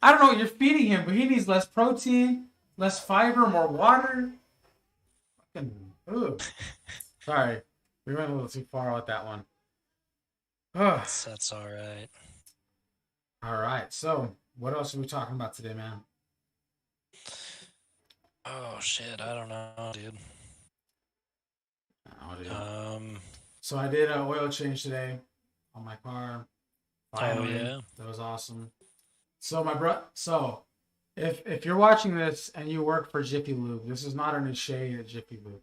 Speaker 1: I don't know what you're feeding him, but he needs less protein, less fiber, more water. Fucking, ugh. Sorry. We went a little too far with that one.
Speaker 2: That's all right.
Speaker 1: All right. So, what else are we talking about today, man?
Speaker 2: Oh shit, I don't know, dude.
Speaker 1: Oh, dude.
Speaker 2: Um.
Speaker 1: So I did an oil change today on my car.
Speaker 2: Oh
Speaker 1: Finally,
Speaker 2: yeah.
Speaker 1: that was awesome. So so if you're watching this and you work for Jiffy Lube, this is not any shade at Jiffy Lube.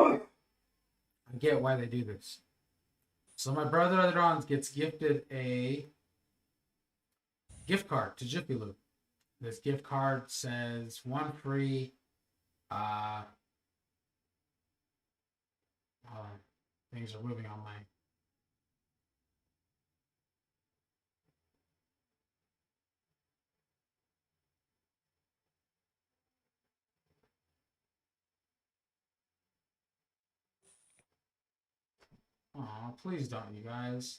Speaker 1: I get why they do this. So my brother later on gets gifted a gift card to Jiffy Lube. This gift card says one free uh, uh things are moving on my. Oh, please don't, you guys.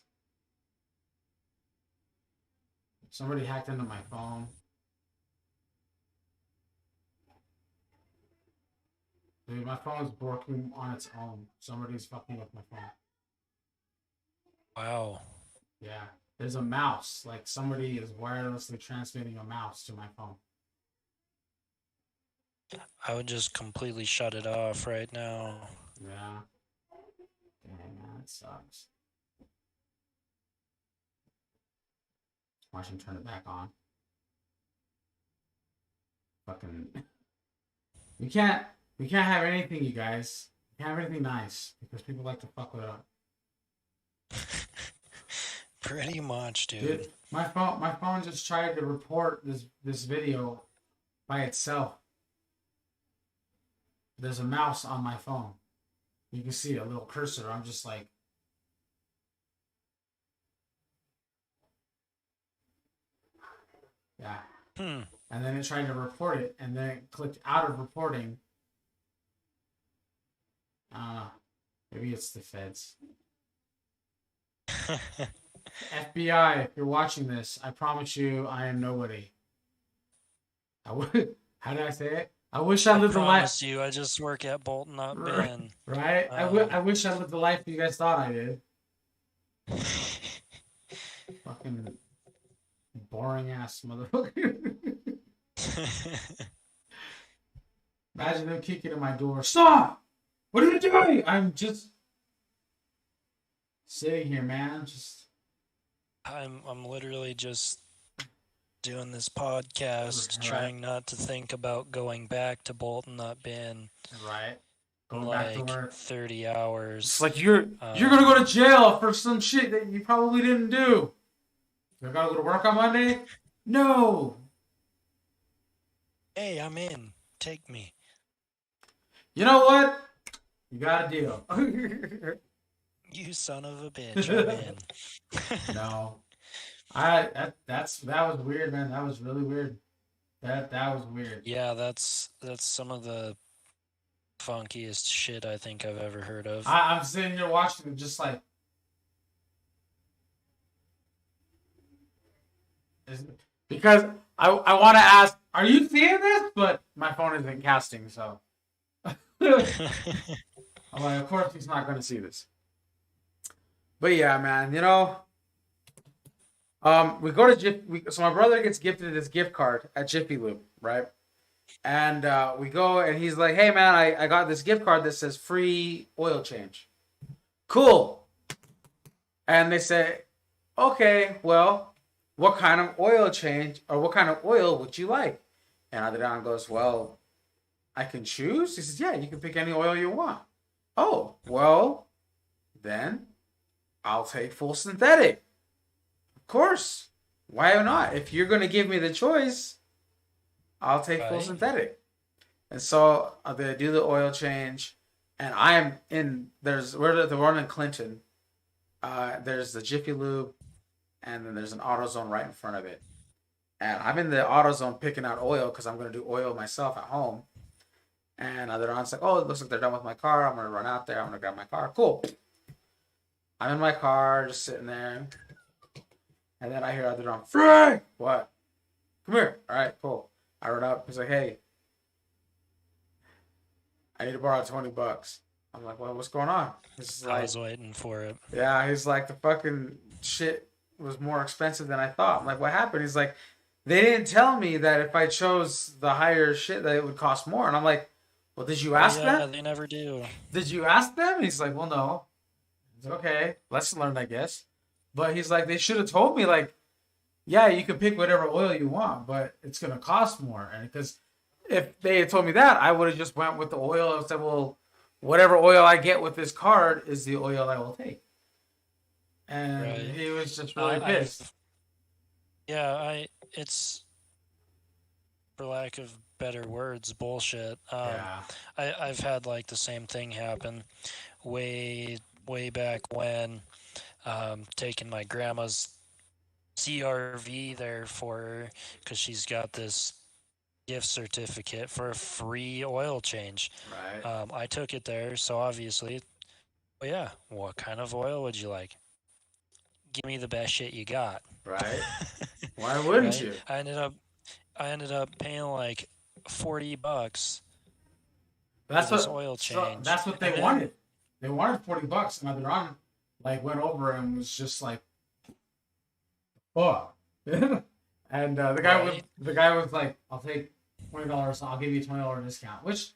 Speaker 1: Somebody hacked into my phone. Dude, my phone's working on its own. Somebody's fucking with my phone.
Speaker 2: Wow.
Speaker 1: Yeah. There's a mouse. Like somebody is wirelessly transmitting a mouse to my phone.
Speaker 2: I would just completely shut it off right now.
Speaker 1: Yeah. Dang, man, it sucks. Watch him turn it back on. Fucking. We can't. We can't have anything, you guys. We can't have anything nice because people like to fuck it up.
Speaker 2: Pretty much, dude.
Speaker 1: Dude, my phone just tried to report this video by itself. There's a mouse on my phone. You can see a little cursor. I'm just like, yeah. And then it tried to report it, and then it clicked out of reporting. I don't know. Maybe it's the feds. FBI, if you're watching this, I promise you I am nobody. How did I say it? I wish I lived the life.
Speaker 2: I just work at Bolton, not Ben.
Speaker 1: Right? I wish I lived the life you guys thought I did. Fucking boring ass motherfucker. Imagine them kicking in my door. Stop! What are you doing? I'm just sitting here, man. Just
Speaker 2: I'm literally just doing this podcast,
Speaker 1: Right.
Speaker 2: trying not to think about going back to Bolton, not Ben.
Speaker 1: right. Going
Speaker 2: Like
Speaker 1: back to work.
Speaker 2: 30 hours.
Speaker 1: It's like you're gonna go to jail for some shit that you probably didn't do. You gotta go to work on Monday? No.
Speaker 2: Hey, I'm in. Take me.
Speaker 1: You know what? You got a deal.
Speaker 2: You son of a bitch, I'm in.
Speaker 1: No. That was weird, man. That was really weird. That was weird.
Speaker 2: Yeah, that's some of the funkiest shit I think I've ever heard of.
Speaker 1: I'm sitting here watching it just like because I want to ask, are you seeing this? But my phone isn't casting, so I'm like, of course he's not going to see this. But yeah, man, we go to so my brother gets gifted this gift card at Jiffy Lube, right? And we go, and he's like, "Hey, man, I got this gift card that says free oil change." Cool. And they say, "Okay, well, what kind of oil change or what kind of oil would you like?" And Adrian goes, "Well, I can choose." He says, "Yeah, you can pick any oil you want." Oh, well, then I'll take full synthetic. Of course. Why not? If you're going to give me the choice, I'll take full synthetic. And so they do the oil change. And I'm in, we're in Clinton. There's the Jiffy Lube. And then there's an AutoZone right in front of it. And I'm in the AutoZone picking out oil because I'm going to do oil myself at home. And Adrian's like, "Oh, it looks like they're done with my car. I'm going to run out there. I'm going to grab my car." Cool. I'm in my car, just sitting there. And then I hear Adrian, "Free!" What? "Come here." All right, cool. I run up. He's like, "Hey, I need to borrow $20. I'm like, "Well, what's going on?"
Speaker 2: I was waiting for it.
Speaker 1: Yeah, he's like, "The fucking shit was more expensive than I thought. I'm like, what happened? He's like, they didn't tell me that if I chose the higher shit that it would cost more. And I'm like, well, did you
Speaker 2: Oh
Speaker 1: ask them?
Speaker 2: yeah, they never do.
Speaker 1: Did you ask them? And he's like, well, no. It's okay, lesson learned, I guess. But he's like, they should have told me, like, yeah, you can pick whatever oil you want, but it's gonna cost more. And because if they had told me that, I would have just went with the oil and said, well, whatever oil I get with this card is the oil I will take. And
Speaker 2: Right.
Speaker 1: he was just really
Speaker 2: I
Speaker 1: pissed.
Speaker 2: yeah, I it's for lack of better words, bullshit.
Speaker 1: Yeah.
Speaker 2: I've had like the same thing happen way back when, taking my grandma's CRV there for her because she's got this gift certificate for a free oil change.
Speaker 1: Right.
Speaker 2: I took it there, so obviously, well, yeah, what kind of oil would you like? Give me the best shit you got.
Speaker 1: Right. Why wouldn't
Speaker 2: Right?
Speaker 1: you?
Speaker 2: I ended up paying like $40 for
Speaker 1: That's
Speaker 2: this
Speaker 1: what.
Speaker 2: oil
Speaker 1: So
Speaker 2: change.
Speaker 1: that's what they
Speaker 2: And then
Speaker 1: wanted. They wanted $40, and other on like went over and was just like, "Oh," and
Speaker 2: right,
Speaker 1: the guy was like, "I'll take $20. I'll give you a $20 discount." Which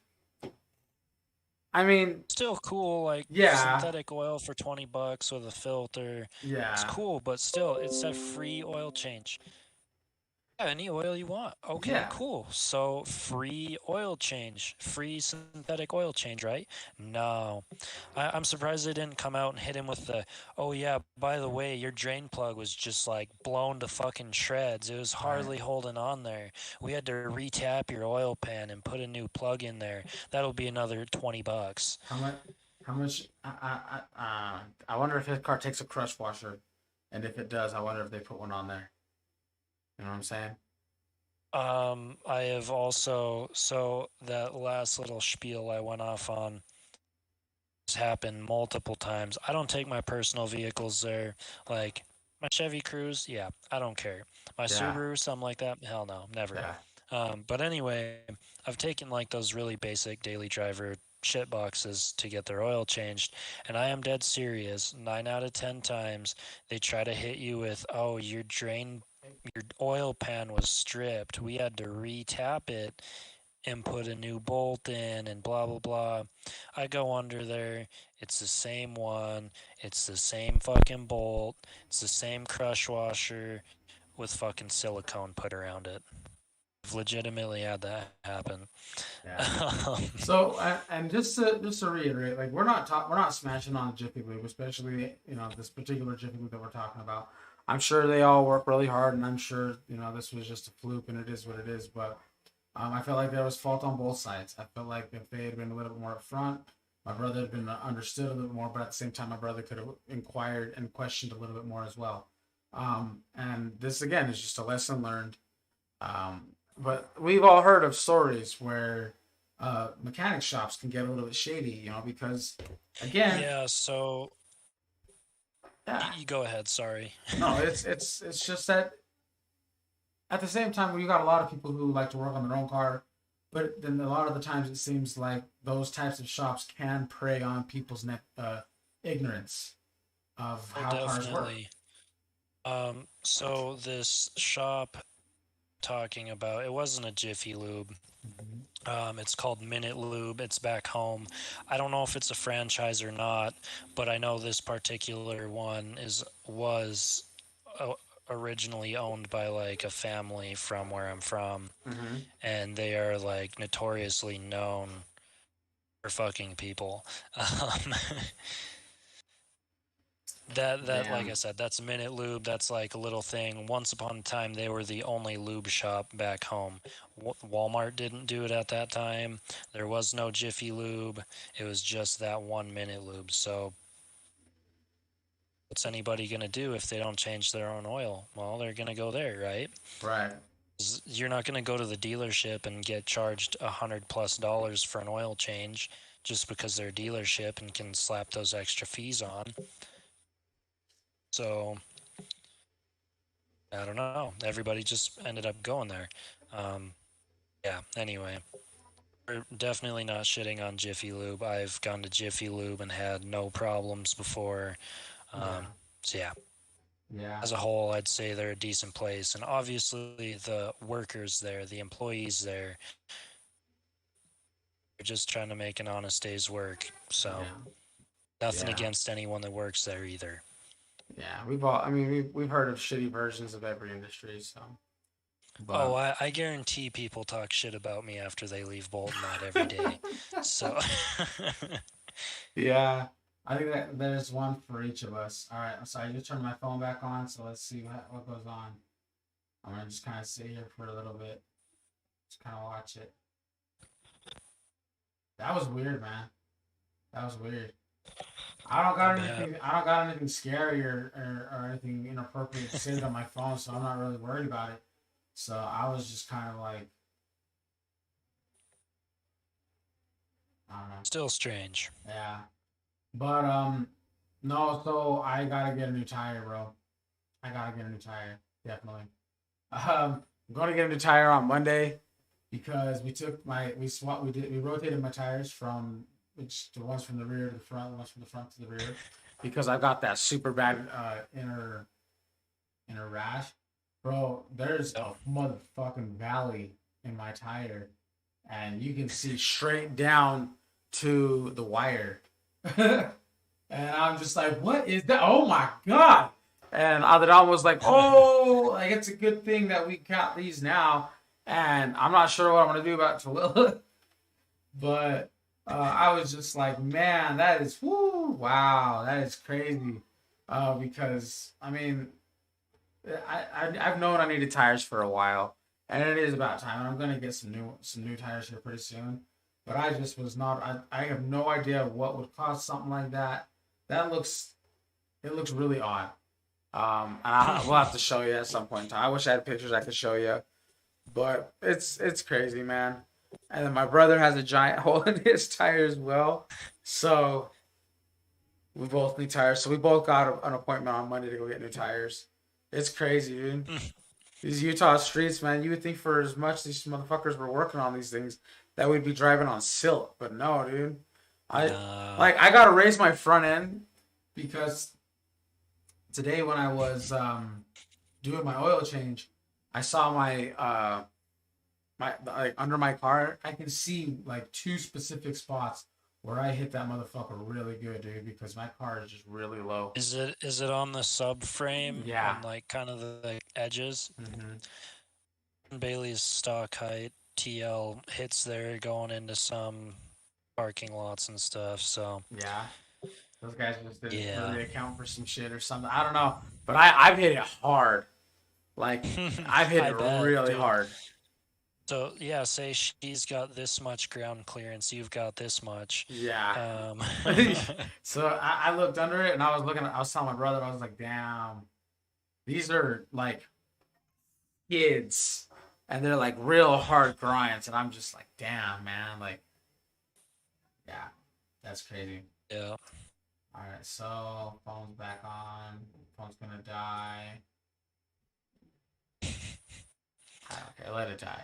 Speaker 1: I mean,
Speaker 2: still cool, like
Speaker 1: yeah,
Speaker 2: synthetic oil for $20 with a filter. It's
Speaker 1: yeah,
Speaker 2: cool, but still it's a free oil change. Yeah, any oil you want. Okay,
Speaker 1: yeah,
Speaker 2: cool. So free oil change, free synthetic oil change, right? No, I'm surprised they didn't come out and hit him with the, oh yeah, by the way, your drain plug was just like blown to fucking shreds. It was
Speaker 1: right.
Speaker 2: hardly holding on there. We had to retap your oil pan and put a new plug in there. That'll be another $20.
Speaker 1: How much? How much? I wonder if his car takes a crush washer, and if it does, I wonder if they put one on there. You know what I'm saying?
Speaker 2: I have also, so that last little spiel I went off on has happened multiple times. I don't take my personal vehicles there. Like my Chevy Cruze, yeah, I don't care. My
Speaker 1: Yeah,
Speaker 2: Subaru, something like that, hell no, never.
Speaker 1: yeah,
Speaker 2: But anyway, I've taken like those really basic daily driver shit boxes to get their oil changed, and I am dead serious. 9 out of 10 times they try to hit you with, "Oh, your oil pan was stripped. We had to retap it and put a new bolt in and blah blah blah." I go under there. It's the same one. It's the same fucking bolt. It's the same crush washer with fucking silicone put around it. I've legitimately had that happen.
Speaker 1: yeah.
Speaker 2: um,
Speaker 1: So and just to reiterate, like we're not smashing on the Jiffy Lube, especially this particular Jiffy Lube that we're talking about. I'm sure they all work really hard, and I'm sure this was just a fluke, and it is what it is. But I felt like there was fault on both sides. I felt like if they had been a little bit more upfront, my brother had been understood a little bit more, but at the same time, my brother could have inquired and questioned a little bit more as well. And this again is just a lesson learned. But we've all heard of stories where mechanic shops can get a little bit shady, because again,
Speaker 2: yeah, so
Speaker 1: yeah,
Speaker 2: you go ahead, sorry.
Speaker 1: no, it's just that at the same time, you got a lot of people who like to work on their own car, but then a lot of the times it seems like those types of shops can prey on people's ignorance of
Speaker 2: Oh,
Speaker 1: how cars work.
Speaker 2: definitely. So this shop talking about, it wasn't a Jiffy Lube.
Speaker 1: Mm-hmm.
Speaker 2: It's called Minute Lube. It's back home. I don't know if it's a franchise or not, but I know this particular one was uh, originally owned by like a family from where I'm from,
Speaker 1: Mm-hmm.
Speaker 2: and they are like notoriously known for fucking people. Um, that like I
Speaker 1: Damn.
Speaker 2: said, that's Minute Lube. That's like a little thing. Once upon a time, they were the only lube shop back home. Walmart didn't do it at that time. There was no Jiffy Lube. It was just that one Minute Lube. So what's anybody gonna do if they don't change their own oil? Well, they're gonna go there, right?
Speaker 1: Right.
Speaker 2: You're not gonna go to the dealership and get charged $100+ for an oil change just because they're a dealership and can slap those extra fees on. So I don't know. Everybody just ended up going there. Um, yeah, anyway, we're definitely not shitting on Jiffy Lube. I've gone to Jiffy Lube and had no problems before.
Speaker 1: Yeah.
Speaker 2: So yeah.
Speaker 1: Yeah.
Speaker 2: as a whole, I'd say they're a decent place. And obviously, the workers there, the employees there, are just trying to make an honest day's work. So,
Speaker 1: Yeah.
Speaker 2: nothing
Speaker 1: Yeah.
Speaker 2: against anyone that works there either.
Speaker 1: Yeah. We've all. I mean, we've heard of shitty versions of every industry. So,
Speaker 2: Oh,
Speaker 1: but
Speaker 2: I guarantee people talk shit about me after they leave Bolton that every day. So,
Speaker 1: yeah, I think that there's one for each of us. All right. So I just turned my phone back on. So let's see what goes on. I'm gonna just kind of sit here for a little bit. Just kind of watch it. That was weird, man. That was weird. I don't
Speaker 2: I
Speaker 1: got
Speaker 2: bet.
Speaker 1: anything. I don't got anything scary or anything inappropriate saved on my phone, so I'm not really worried about it. So I was just kind of like, I don't know.
Speaker 2: Still strange.
Speaker 1: Yeah, but no. So I gotta get a new tire, bro. I gotta get a new tire, definitely. I'm going to get a new tire on Monday because we rotated my tires from the ones from the rear to the front, the ones from the front to the rear, because I've got that super bad inner rash, bro. There's
Speaker 2: Yep.
Speaker 1: a motherfucking valley in my tire, and you can see straight down to the wire. And I'm just like, what is that? Oh my god! And Adran was like, oh, like it's a good thing that we got these now. And I'm not sure what I'm gonna do about Tallulah, but I was just like, man, that is whoo, wow, that is crazy. Because I mean, I've known I needed tires for a while, and it is about time. I'm gonna get some new tires here pretty soon. But I just was not. I have no idea what would cost something like that. That looks it looks really odd. We'll have to show you at some point in time. I wish I had pictures I could show you, but it's crazy, man. And then my brother has a giant hole in his tire as well, so we both need tires. So we both got an appointment on Monday to go get new tires. It's crazy, dude. These Utah streets, man. You would think for as much these motherfuckers were working on these things that we'd be driving on silt, but no, dude. I
Speaker 2: Nah.
Speaker 1: I gotta raise my front end because today when I was doing my oil change, I saw my like under my car. I can see like two specific spots where I hit that motherfucker really good, dude, because my car is just really low.
Speaker 2: Is it on the subframe
Speaker 1: Yeah.
Speaker 2: on like kind of the edges?
Speaker 1: Hmm.
Speaker 2: Bailey's stock height TL hits there going into some parking lots and stuff. So
Speaker 1: Yeah. Those guys just didn't
Speaker 2: yeah,
Speaker 1: really account for some shit or something. I don't know, but I've hit it hard. Like I've hit
Speaker 2: I
Speaker 1: it
Speaker 2: bet,
Speaker 1: really
Speaker 2: dude.
Speaker 1: hard.
Speaker 2: So yeah, say she's got this much ground clearance, you've got this much.
Speaker 1: Yeah.
Speaker 2: Um,
Speaker 1: So I looked under it and I was telling my brother, I was like, damn, these are like kids and they're like real hard grinds. And I'm just like, damn, man. Like, yeah, that's crazy.
Speaker 2: yeah.
Speaker 1: All right. So phone's back on. Phone's going to die. Okay, let it die.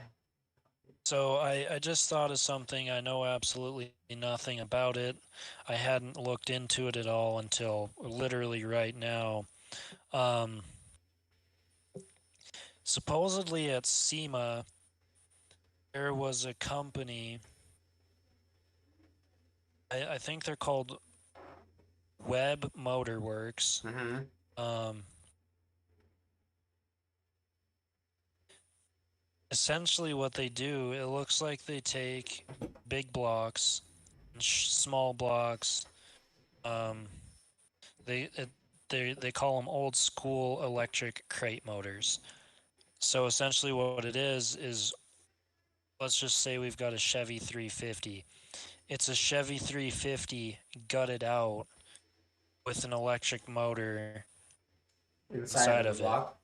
Speaker 2: So I just thought of something. I know absolutely nothing about it. I hadn't looked into it at all until literally right now. Um, Supposedly at SEMA, there was a company. I think they're called Web Motorworks.
Speaker 1: Mm-hmm.
Speaker 2: Um, Essentially, what they do, it looks like they take big blocks, small blocks. Um, they it, they call them old school electric crate motors. So essentially, what it is let's just say we've got a Chevy 350. It's a Chevy 350 gutted out with an electric motor
Speaker 1: Inside
Speaker 2: inside
Speaker 1: of the
Speaker 2: of it.
Speaker 1: block.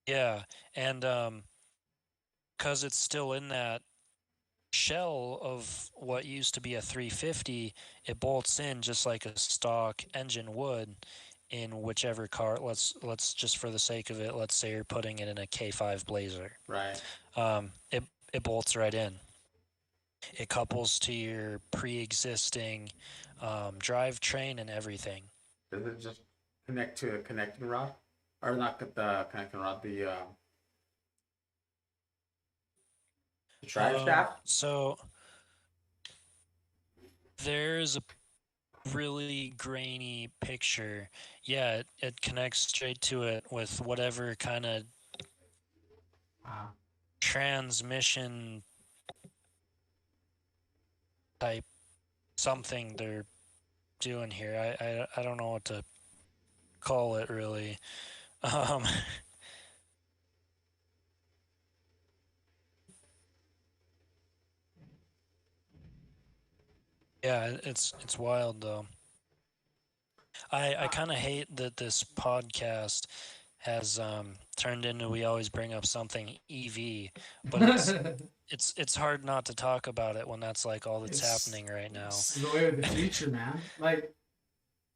Speaker 2: Yeah, and because it's still in that shell of what used to be a 350, it bolts in just like a stock engine would in whichever car. Let's just for the sake of it, let's say you're putting it in a K5 Blazer.
Speaker 1: Right.
Speaker 2: It bolts right in. It couples to your pre-existing drivetrain and everything.
Speaker 1: Does it just connect to a connecting rod? or not the connecting rod, the drive shaft.
Speaker 2: So there's a really grainy picture. Yeah, it connects straight to it with whatever kind of
Speaker 1: Wow.
Speaker 2: transmission type something they're doing here. I don't know what to call it really. Um, yeah, it's wild though. I kind of hate that this podcast has turned into we always bring up something EV, but it's hard not to talk about it when that's like all that's
Speaker 1: it's
Speaker 2: happening right now.
Speaker 1: it's the way of the future, man. Like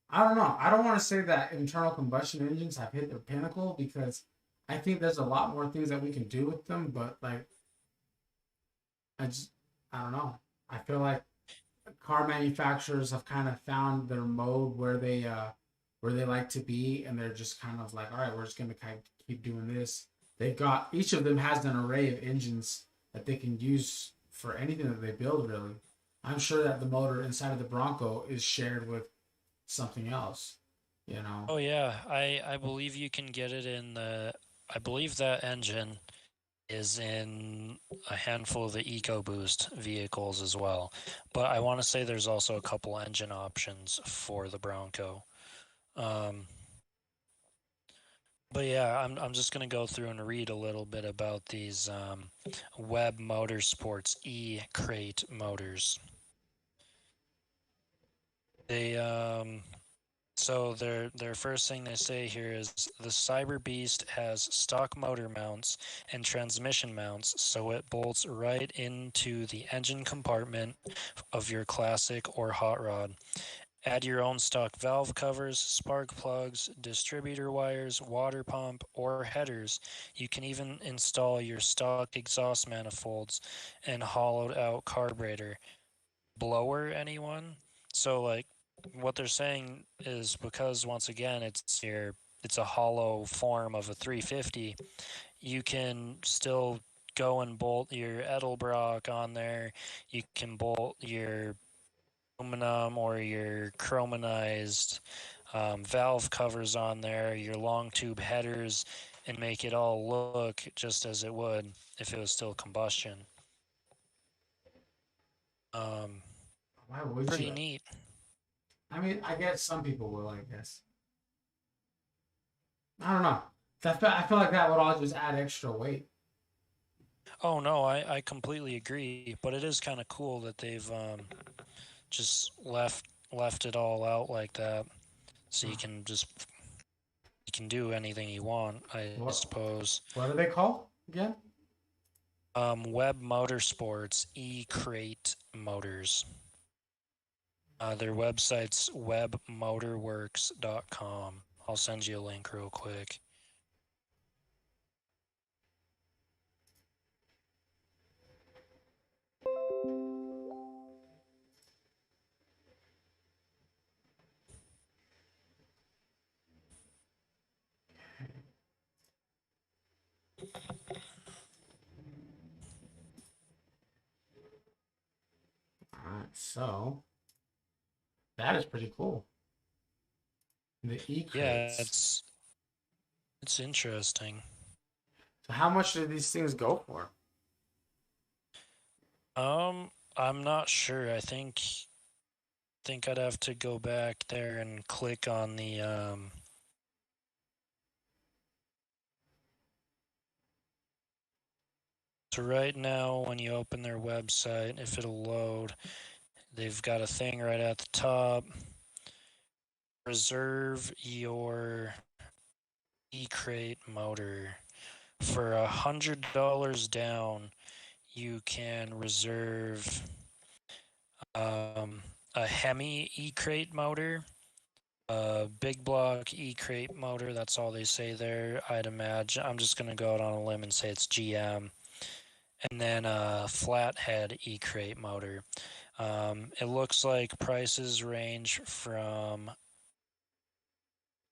Speaker 1: I don't know. I don't want to say that internal combustion engines have hit their pinnacle because I think there's a lot more things that we can do with them. But like, I don't know. I feel like car manufacturers have kind of found their mode where they like to be, and they're just kind of like, all right, we're just gonna kind of keep doing this. They've got each of them has an array of engines that they can use for anything that they build. Really, I'm sure that the motor inside of the Bronco is shared with something else. You know.
Speaker 2: Oh yeah, I believe you can get it in the. I believe that engine is in a handful of the EcoBoost vehicles as well. But I want to say there's also a couple engine options for the Bronco. Um, but yeah, I'm just gonna go through and read a little bit about these Web Motorsports E-Crate motors. They So their first thing they say here is the Cyber Beast has stock motor mounts and transmission mounts, so it bolts right into the engine compartment of your classic or hot rod. Add your own stock valve covers, spark plugs, distributor wires, water pump, or headers. You can even install your stock exhaust manifolds and hollowed out carburetor. Blower, anyone? So like what they're saying is because once again it's a hollow form of a 350, you can still go and bolt your Edelbrock on there. You can bolt your aluminum or your chromanized valve covers on there, your long tube headers, and make it all look just as it would if it was still combustion. Um,
Speaker 1: Why would
Speaker 2: Pretty
Speaker 1: you?
Speaker 2: neat.
Speaker 1: I mean, I guess some people will. I guess. I don't know. I feel like that would all just add extra weight.
Speaker 2: Oh no, I completely agree, but it is kind of cool that they've just left it all out like that, so
Speaker 1: Huh.
Speaker 2: you can do anything you want, I
Speaker 1: What
Speaker 2: suppose.
Speaker 1: what are they called again?
Speaker 2: Web Motorsports E-Crate Motors. Their website's webmotorworks.com. I'll send you a link real quick.
Speaker 1: All right, so that is pretty cool. The e
Speaker 2: Yeah,
Speaker 1: crates.
Speaker 2: it's interesting.
Speaker 1: So how much do these things go for?
Speaker 2: I'm not sure. I think I'd have to go back there and click on the So right now when you open their website, if it'll load, they've got a thing right at the top. Reserve your E-Crate motor. For $100 down, you can reserve a Hemi E-Crate motor, a big block E-Crate motor. That's all they say there. I'd imagine. I'm just gonna go out on a limb and say it's GM, and then a flathead E-Crate motor. It looks like prices range from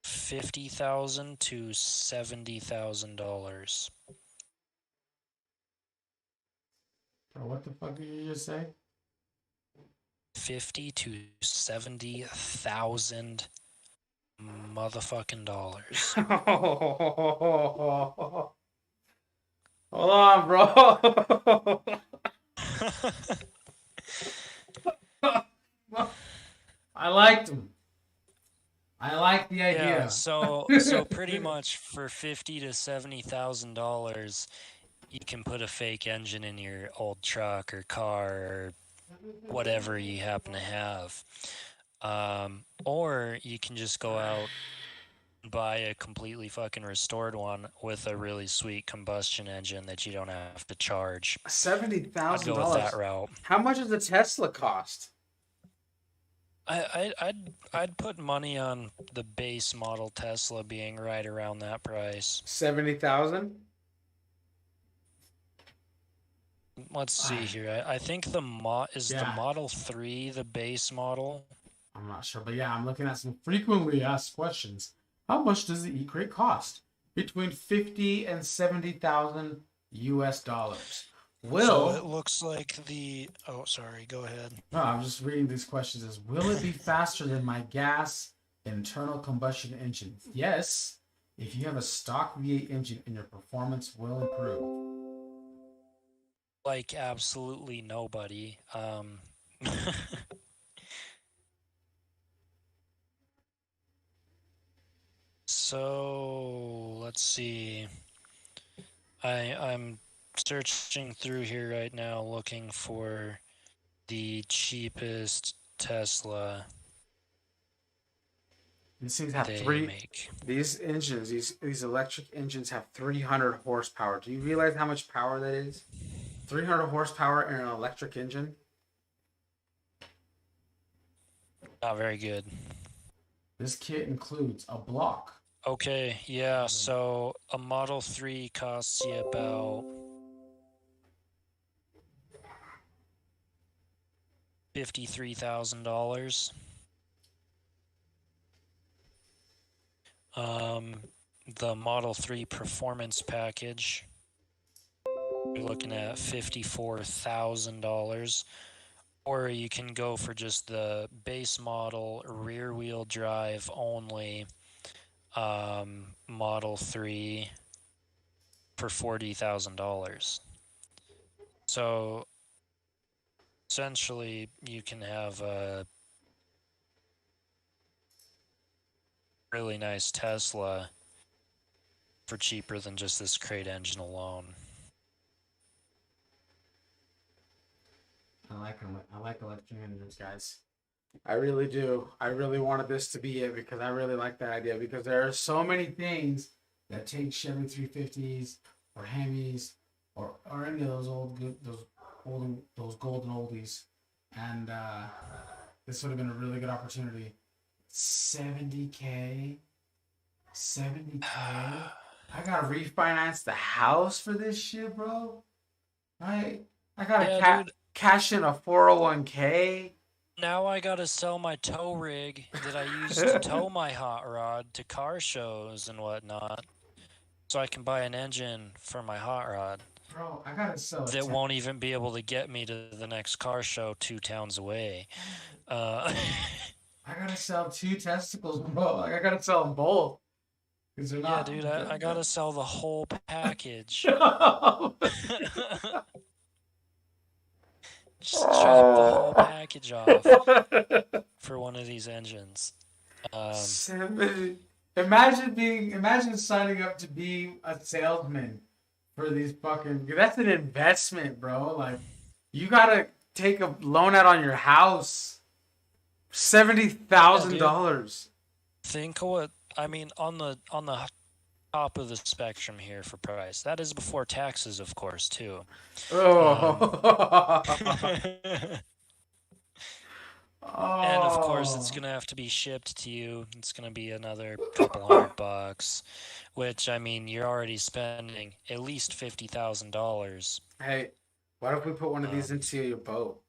Speaker 2: $50,000 to $70,000.
Speaker 1: Bro, what the fuck did you just say?
Speaker 2: 50 to 70,000 motherfucking dollars.
Speaker 1: Hold on, bro. I liked him. I like the idea.
Speaker 2: Yeah, so pretty much for $50 to $70,000, you can put a fake engine in your old truck or car or whatever you happen to have. Or you can just go out and buy a completely fucking restored one with a really sweet combustion engine that you don't have to charge. I'd go with that
Speaker 1: $70,000.
Speaker 2: route.
Speaker 1: How much does a Tesla cost?
Speaker 2: I'd put money on the base model Tesla being right around that price.
Speaker 1: 70,000.
Speaker 2: Let's see here. I think the
Speaker 1: Yeah.
Speaker 2: Model 3 the base model.
Speaker 1: I'm not sure, but yeah, I'm looking at some frequently asked questions. How much does the E-Crate cost? Between 50 and 70,000 US dollars.
Speaker 2: So it looks like the. Oh, sorry. Go ahead.
Speaker 1: No, I'm just reading these questions. As will it be faster than my gas internal combustion engine? Yes. If you have a stock V8 engine and your performance will improve.
Speaker 2: Like absolutely nobody. So let's see. I'm searching through here right now looking for the cheapest Tesla
Speaker 1: These things have
Speaker 2: make.
Speaker 1: These engines, these electric engines have 300 horsepower. Do you realize how much power that is? 300 horsepower in an electric engine.
Speaker 2: Not very good.
Speaker 1: This kit includes a block.
Speaker 2: Okay, yeah, so a Model 3 costs you about $53,000. The Model 3 Performance Package, you're looking at $54,000. Or you can go for just the base model, rear-wheel drive only, Model 3 for $40,000. So essentially, you can have a really nice Tesla for cheaper than just this crate engine alone.
Speaker 1: I like them. I like electric engines, guys. I really do. I really wanted this to be it because I really like that idea because there are so many things that take Chevy 350s or Hemis or any of those those golden oldies, and this would have been a really good opportunity. 70K, 70K. I gotta refinance the house for this shit, bro. Right? I gotta cash in a 401k.
Speaker 2: Now I gotta sell my tow rig that I used to tow my hot rod to car shows and whatnot, so I can buy an engine for my hot rod.
Speaker 1: Bro, I gotta sell it.
Speaker 2: That won't even be able to get me to the next car show 2 towns away.
Speaker 1: I gotta sell 2 testicles, bro. Like I gotta sell them both.
Speaker 2: Yeah, dude, I gotta sell the whole package. Strap the whole package off for one of these engines.
Speaker 1: Imagine signing up to be a salesman for these fucking. That's an investment, bro. Like you gotta take a loan out on your house. $70,000.
Speaker 2: Think what I mean on the top of the spectrum here for price. That is before taxes, of course, too.
Speaker 1: Oh.
Speaker 2: And of course, it's gonna have to be shipped to you. It's gonna be another couple $100, which I mean, you're already spending at least $50,000.
Speaker 1: Hey, what if we put one of these into your boat?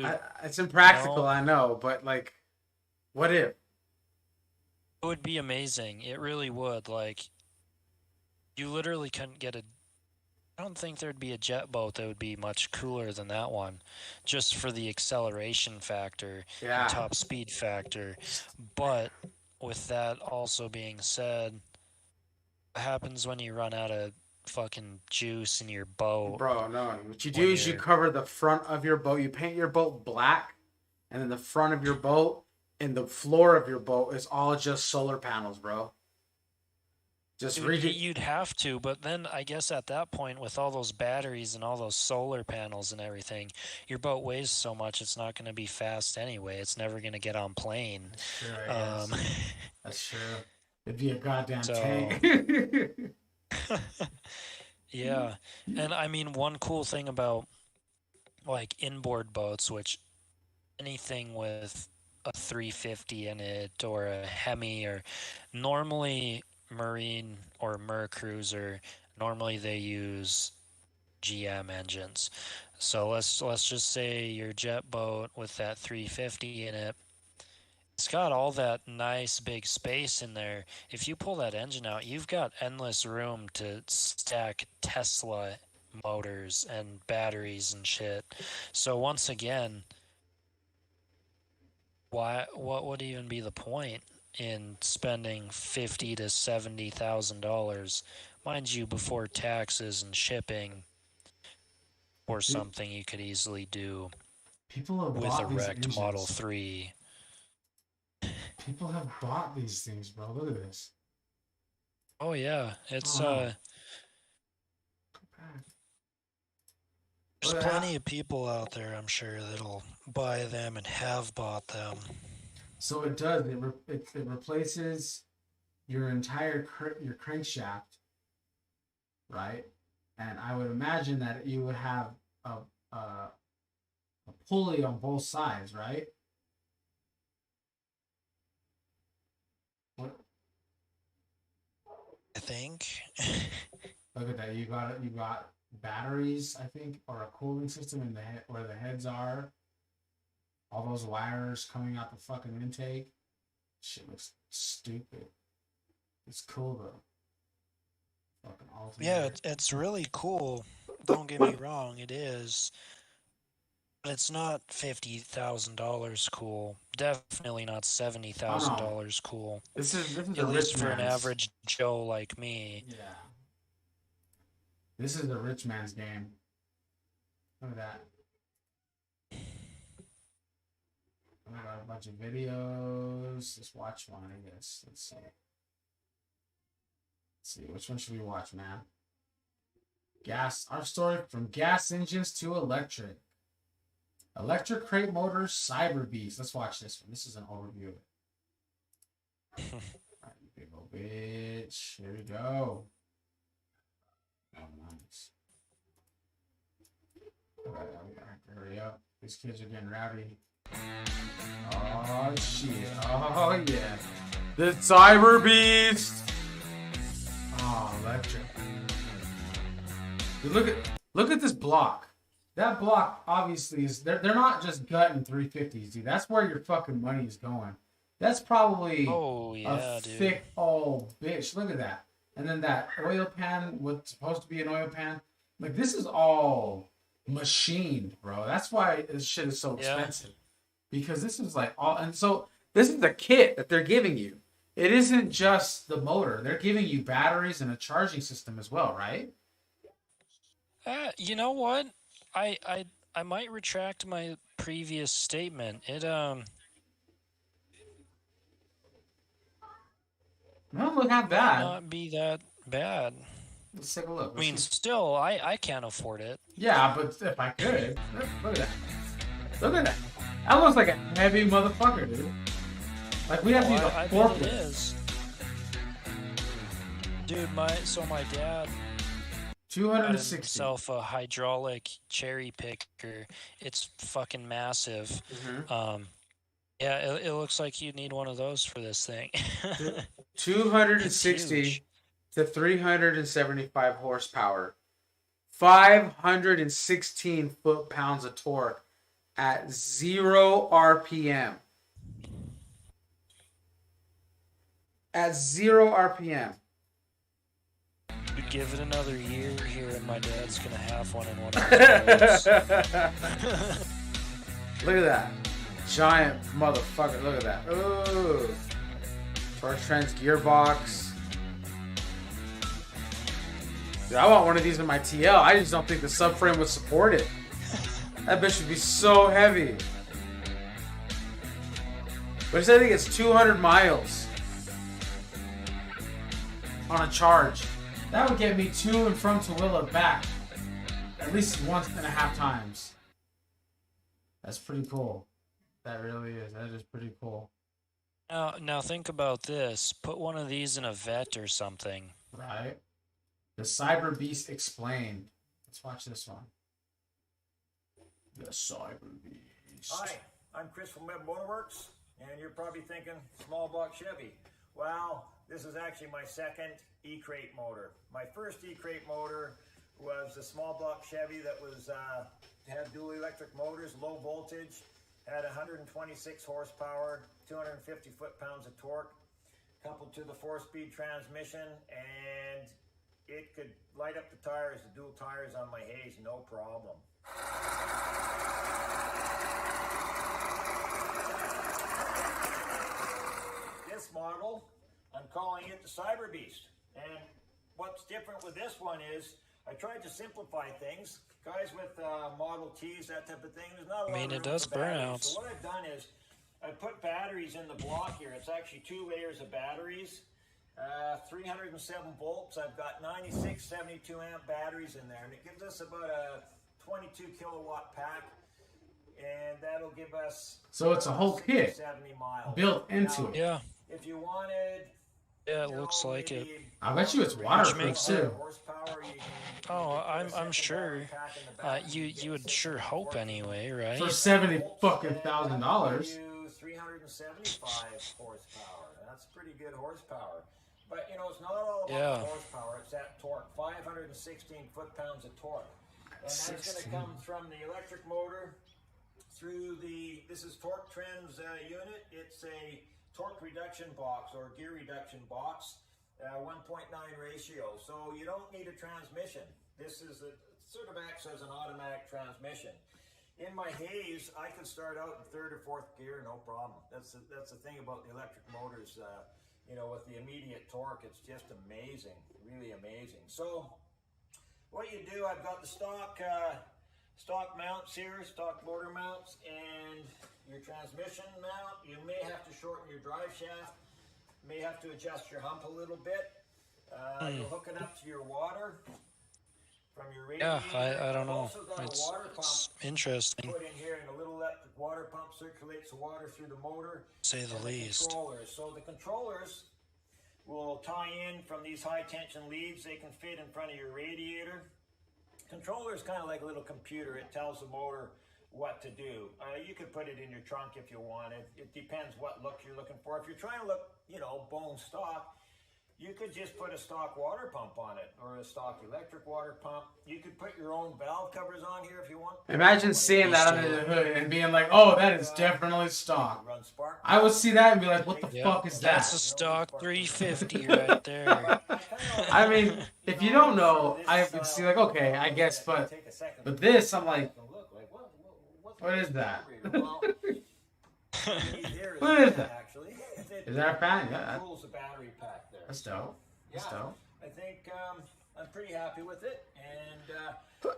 Speaker 2: dude,
Speaker 1: It's
Speaker 2: you
Speaker 1: impractical,
Speaker 2: know,
Speaker 1: I know, but like, what if?
Speaker 2: it would be amazing. It really would. Like, you literally couldn't get a. I don't think there'd be a jet boat that would be much cooler than that one, just for the acceleration factor and
Speaker 1: Yeah,
Speaker 2: top speed factor. But with that also being said, what happens when you run out of fucking juice in your boat
Speaker 1: bro, no. What you do
Speaker 2: when
Speaker 1: is you
Speaker 2: you're
Speaker 1: cover the front of your boat. You paint your boat black, and then the front of your boat and the floor of your boat is all just solar panels, bro. Just
Speaker 2: Dude,
Speaker 1: read it.
Speaker 2: you'd have to, but then I guess at that point, with all those batteries and all those solar panels and everything, your boat weighs so much it's not going to be fast anyway. It's never going to get on plane.
Speaker 1: That's true, I
Speaker 2: Um,
Speaker 1: guess. That's true. It'd be a goddamn
Speaker 2: so,
Speaker 1: tank.
Speaker 2: yeah. And I mean, one cool thing about like inboard boats, which anything with a 350 in it or a Hemi or normally Marine or Mercruiser, normally they use GM engines. So let's just say your jet boat with that 350 in it, it's got all that nice big space in there. If you pull that engine out, you've got endless room to stack Tesla motors and batteries and shit. So once again, what would even be the point in spending $50,000 to $70,000, mind you, before taxes and shipping, or something you could easily do
Speaker 1: People have
Speaker 2: with a
Speaker 1: bought these
Speaker 2: wrecked Model
Speaker 1: engines.
Speaker 2: 3.
Speaker 1: People have bought these things, bro. Look at this.
Speaker 2: Oh yeah, it's
Speaker 1: Oh no. Go back.
Speaker 2: there's
Speaker 1: Look at that.
Speaker 2: plenty of people out there, I'm sure, that'll buy them and have bought them.
Speaker 1: So it does. It replaces your entire your crankshaft, right? And I would imagine that you would have a a, a pulley on both sides, right? What?
Speaker 2: I think.
Speaker 1: Look at that. You got batteries, I think, or a cooling system in the head where the heads are. All those wires coming out the fucking intake. Shit looks stupid. It's cool though. Fucking
Speaker 2: Yeah,
Speaker 1: alternator.
Speaker 2: it's really cool. Don't get me wrong, it is. But it's not $50,000 cool. Definitely not seventy
Speaker 1: Oh
Speaker 2: thousand
Speaker 1: no.
Speaker 2: dollars cool.
Speaker 1: This is a
Speaker 2: At least
Speaker 1: rich
Speaker 2: for an
Speaker 1: man's.
Speaker 2: average Joe like me.
Speaker 1: Yeah. This is the rich man's game. Look at that. I got a bunch of videos. Let's watch one, I guess. Let's see. Let's see. Which one should we watch, man? Gas. Our story from gas engines to electric. Electric crate motors, cyber beast. Let's watch this one. This is an overview of it. Alright, you big old bitch. Here we go. Oh, nice. Alright, we gotta hurry up. These kids are getting rowdy. Oh shit. Oh yeah. The cyber beast. Oh, electric. Dude, look at this block. That block obviously is they're not just gutting 350s, dude. That's where your fucking money is going. That's probably
Speaker 2: Oh
Speaker 1: a
Speaker 2: yeah, dude.
Speaker 1: thick old bitch. Look at that. And then that oil pan, what's supposed to be an oil pan. Like this is all machined, bro. That's why this shit is so
Speaker 2: Yeah.
Speaker 1: expensive. Because this is like all and so this is the kit that they're giving you. It isn't just the motor. They're giving you batteries and a charging system as well, right?
Speaker 2: You know what? I I I might retract my previous statement.
Speaker 1: No, look not
Speaker 2: might
Speaker 1: bad.
Speaker 2: not be that bad.
Speaker 1: Let's take a look.
Speaker 2: I
Speaker 1: Let's
Speaker 2: mean,
Speaker 1: see.
Speaker 2: still, I can't afford it.
Speaker 1: Yeah, but if I could, look at that. Look at that. That looks like a heavy motherfucker, dude. Like we have
Speaker 2: Oh,
Speaker 1: these
Speaker 2: I
Speaker 1: like
Speaker 2: bet it
Speaker 1: forklifts.
Speaker 2: is. Dude, my dad got
Speaker 1: 260.
Speaker 2: himself a hydraulic cherry picker. It's fucking massive.
Speaker 1: Mm-hmm.
Speaker 2: Yeah, it looks like you need one of those for this thing. It's
Speaker 1: 260
Speaker 2: huge.
Speaker 1: to 375 horsepower. 516 foot-pounds of torque. at 0 RPM. At 0 RPM.
Speaker 2: You give it another year here, and my dad's gonna have one in one of his boats.
Speaker 1: Look at that. Giant motherfucker. Look at that. Ooh. Torque Trends gearbox. Dude, I want one of these in my TL. I just don't think the subframe would support it. That bitch would be so heavy. But it said I think it's 200 miles on a charge. That would get me to and from Tooele back at least 1.5 times. That's pretty cool. That really is. That is pretty cool.
Speaker 2: Now think about this. Put one of these in a vet or something.
Speaker 1: Right. The Cyber Beast Explained. Let's watch this one. The Cyber Beast.
Speaker 3: Hi, I'm Chris from Web Motorworks, and you're probably thinking small block Chevy. Well, this is actually my second E-Crate motor. My first E-Crate motor was a small block Chevy that was had dual electric motors, low voltage, had 126 horsepower, 250 foot-pounds of torque, coupled to the 4-speed transmission, and it could light up the tires, the dual tires on my haze, no problem. This model, I'm calling it the Cyber Beast. And what's different with this one is I tried to simplify things. Guys with Model Ts, that type of thing, there's not a lot of room
Speaker 2: it does
Speaker 3: for batteries.
Speaker 2: burnouts.
Speaker 3: So what I've done is I put batteries in the block here. It's actually 2 layers of batteries. 307 volts. I've got 96 72 amp batteries in there, and it gives us about a 22 kilowatt pack, and that'll give us
Speaker 1: So it's a whole kit
Speaker 3: 70 miles
Speaker 1: built into it.
Speaker 2: Yeah.
Speaker 3: If you wanted,
Speaker 2: Yeah, it looks like it.
Speaker 1: I bet you it's waterproof
Speaker 2: makes
Speaker 1: too.
Speaker 2: Oh, I'm sure. You would sure hope anyway, right?
Speaker 1: For $70,000.
Speaker 3: 375 horsepower. That's pretty good horsepower. But you know, it's not all about
Speaker 2: Yeah.
Speaker 3: the horsepower. It's that torque. 516 foot-pounds of torque. And that's going to come from the electric motor through the, this is Torque Trends unit. It's a torque reduction box or gear reduction box, 1.9 ratio. So you don't need a transmission. This is a, sort of acts as an automatic transmission. In my haze, I can start out in 3rd or 4th gear, no problem. That's the thing about the electric motors. You know, with the immediate torque, it's just amazing, really amazing. So what you do, I've got the stock mounts here, stock motor mounts, and your transmission mount. You may have to shorten your drive shaft, may have to adjust your hump a little bit. You'll hook it up to your water from your radiator.
Speaker 2: Yeah, I don't know.
Speaker 3: Also got a
Speaker 2: It's
Speaker 3: water pump
Speaker 2: interesting,
Speaker 3: put in here, and a little electric water pump circulates the water through the motor.
Speaker 2: say the least.
Speaker 3: Controllers. So the controllers will tie in from these high tension leads. They can fit in front of your radiator. Controller is kind of like a little computer. It tells the motor what to do. You could put it in your trunk if you wanted. It depends what look you're looking for. If you're trying to look, you know, bone stock, you could just put a stock water pump on it, or a stock electric water pump. You could put your own valve covers on here if you want.
Speaker 1: Imagine seeing that under the hood and being like, oh, that is definitely stock.
Speaker 3: Run spark.
Speaker 1: I would see that and be like, what the
Speaker 2: Yeah,
Speaker 1: fuck is
Speaker 2: that's a
Speaker 1: that?
Speaker 2: stock 350 right there.
Speaker 1: I mean, if you don't know, I would see like, okay, I guess, but this, I'm like, what is that? What is that? Is that a fan? Yeah,
Speaker 3: Pulls the battery pack there.
Speaker 1: that's dope. That's dope.
Speaker 3: I think I'm pretty happy with it, and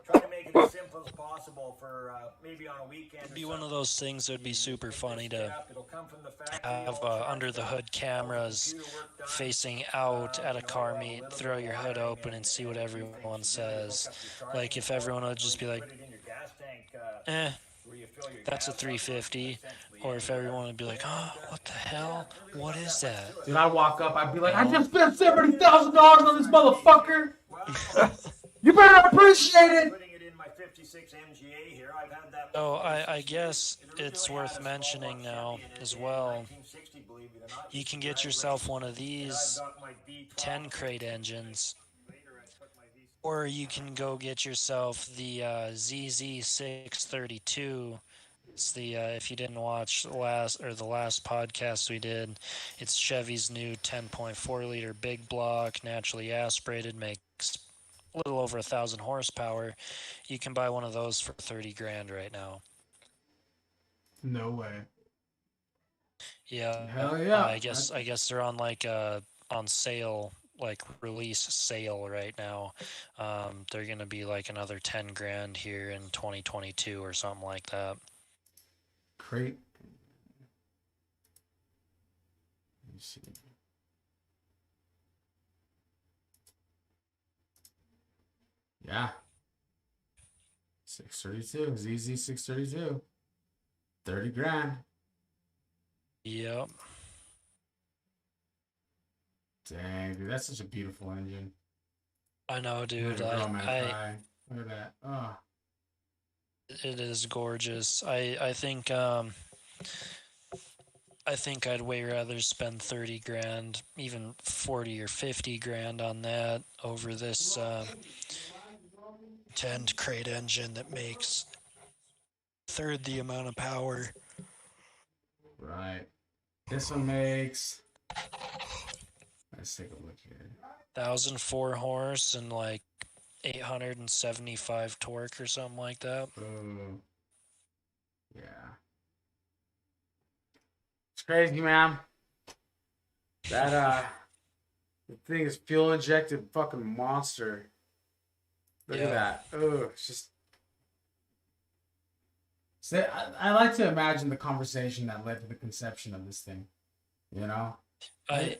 Speaker 3: try to make it as simple as possible for maybe on a weekend.
Speaker 2: It'd be one of those things that would be super funny to
Speaker 3: It'll come from the factory,
Speaker 2: have under the hood cameras facing out at a car meet, throw your hood open and see what everyone says. Like if everyone would just be like,
Speaker 3: Put it in your gas tank, where you fill your
Speaker 2: that's a
Speaker 3: gas up.
Speaker 2: 350, or if everyone would be like, oh, what the hell? What is that?
Speaker 1: Dude, I'd walk up, I'd be like, I just spent $70,000 on this motherfucker. You better appreciate it.
Speaker 3: Putting it in my 56 MGA here. I've had that.
Speaker 2: So I guess it's worth mentioning now as well.
Speaker 3: 1960, believe it or not.
Speaker 2: You can get yourself one of these
Speaker 3: Got my B12
Speaker 2: 10 crate engines,
Speaker 3: later. I put my V6
Speaker 2: or you can go get yourself the ZZ632 It's the if you didn't watch the last podcast we did, it's Chevy's new 10.4 liter big block, naturally aspirated, makes a little over 1,000 horsepower. You can buy one of those for 30 grand right now.
Speaker 1: No way.
Speaker 2: Yeah,
Speaker 1: Hell yeah.
Speaker 2: I guess they're on like on sale, like release sale right now. They're gonna be like another 10 grand here in 2022 or something like that.
Speaker 1: Great. Let me see. Yeah. 632. ZZ 632. 30 grand.
Speaker 2: Yep.
Speaker 1: Dang, dude, that's such a beautiful engine.
Speaker 2: I know, dude.
Speaker 1: Look at that. Oh.
Speaker 2: It is gorgeous. I think I'd way rather spend 30 grand, even 40 or 50 grand on that over this 10 crate engine that makes third the amount of power.
Speaker 1: Right. This one makes. Let's take a look here.
Speaker 2: 1,004 horse and like 875 torque or something like that.
Speaker 1: Oh. Yeah. It's crazy, man. That the thing is fuel injected fucking monster. Look at that. Oh, it's just. See, I like to imagine the conversation that led to the conception of this thing. You know?
Speaker 2: I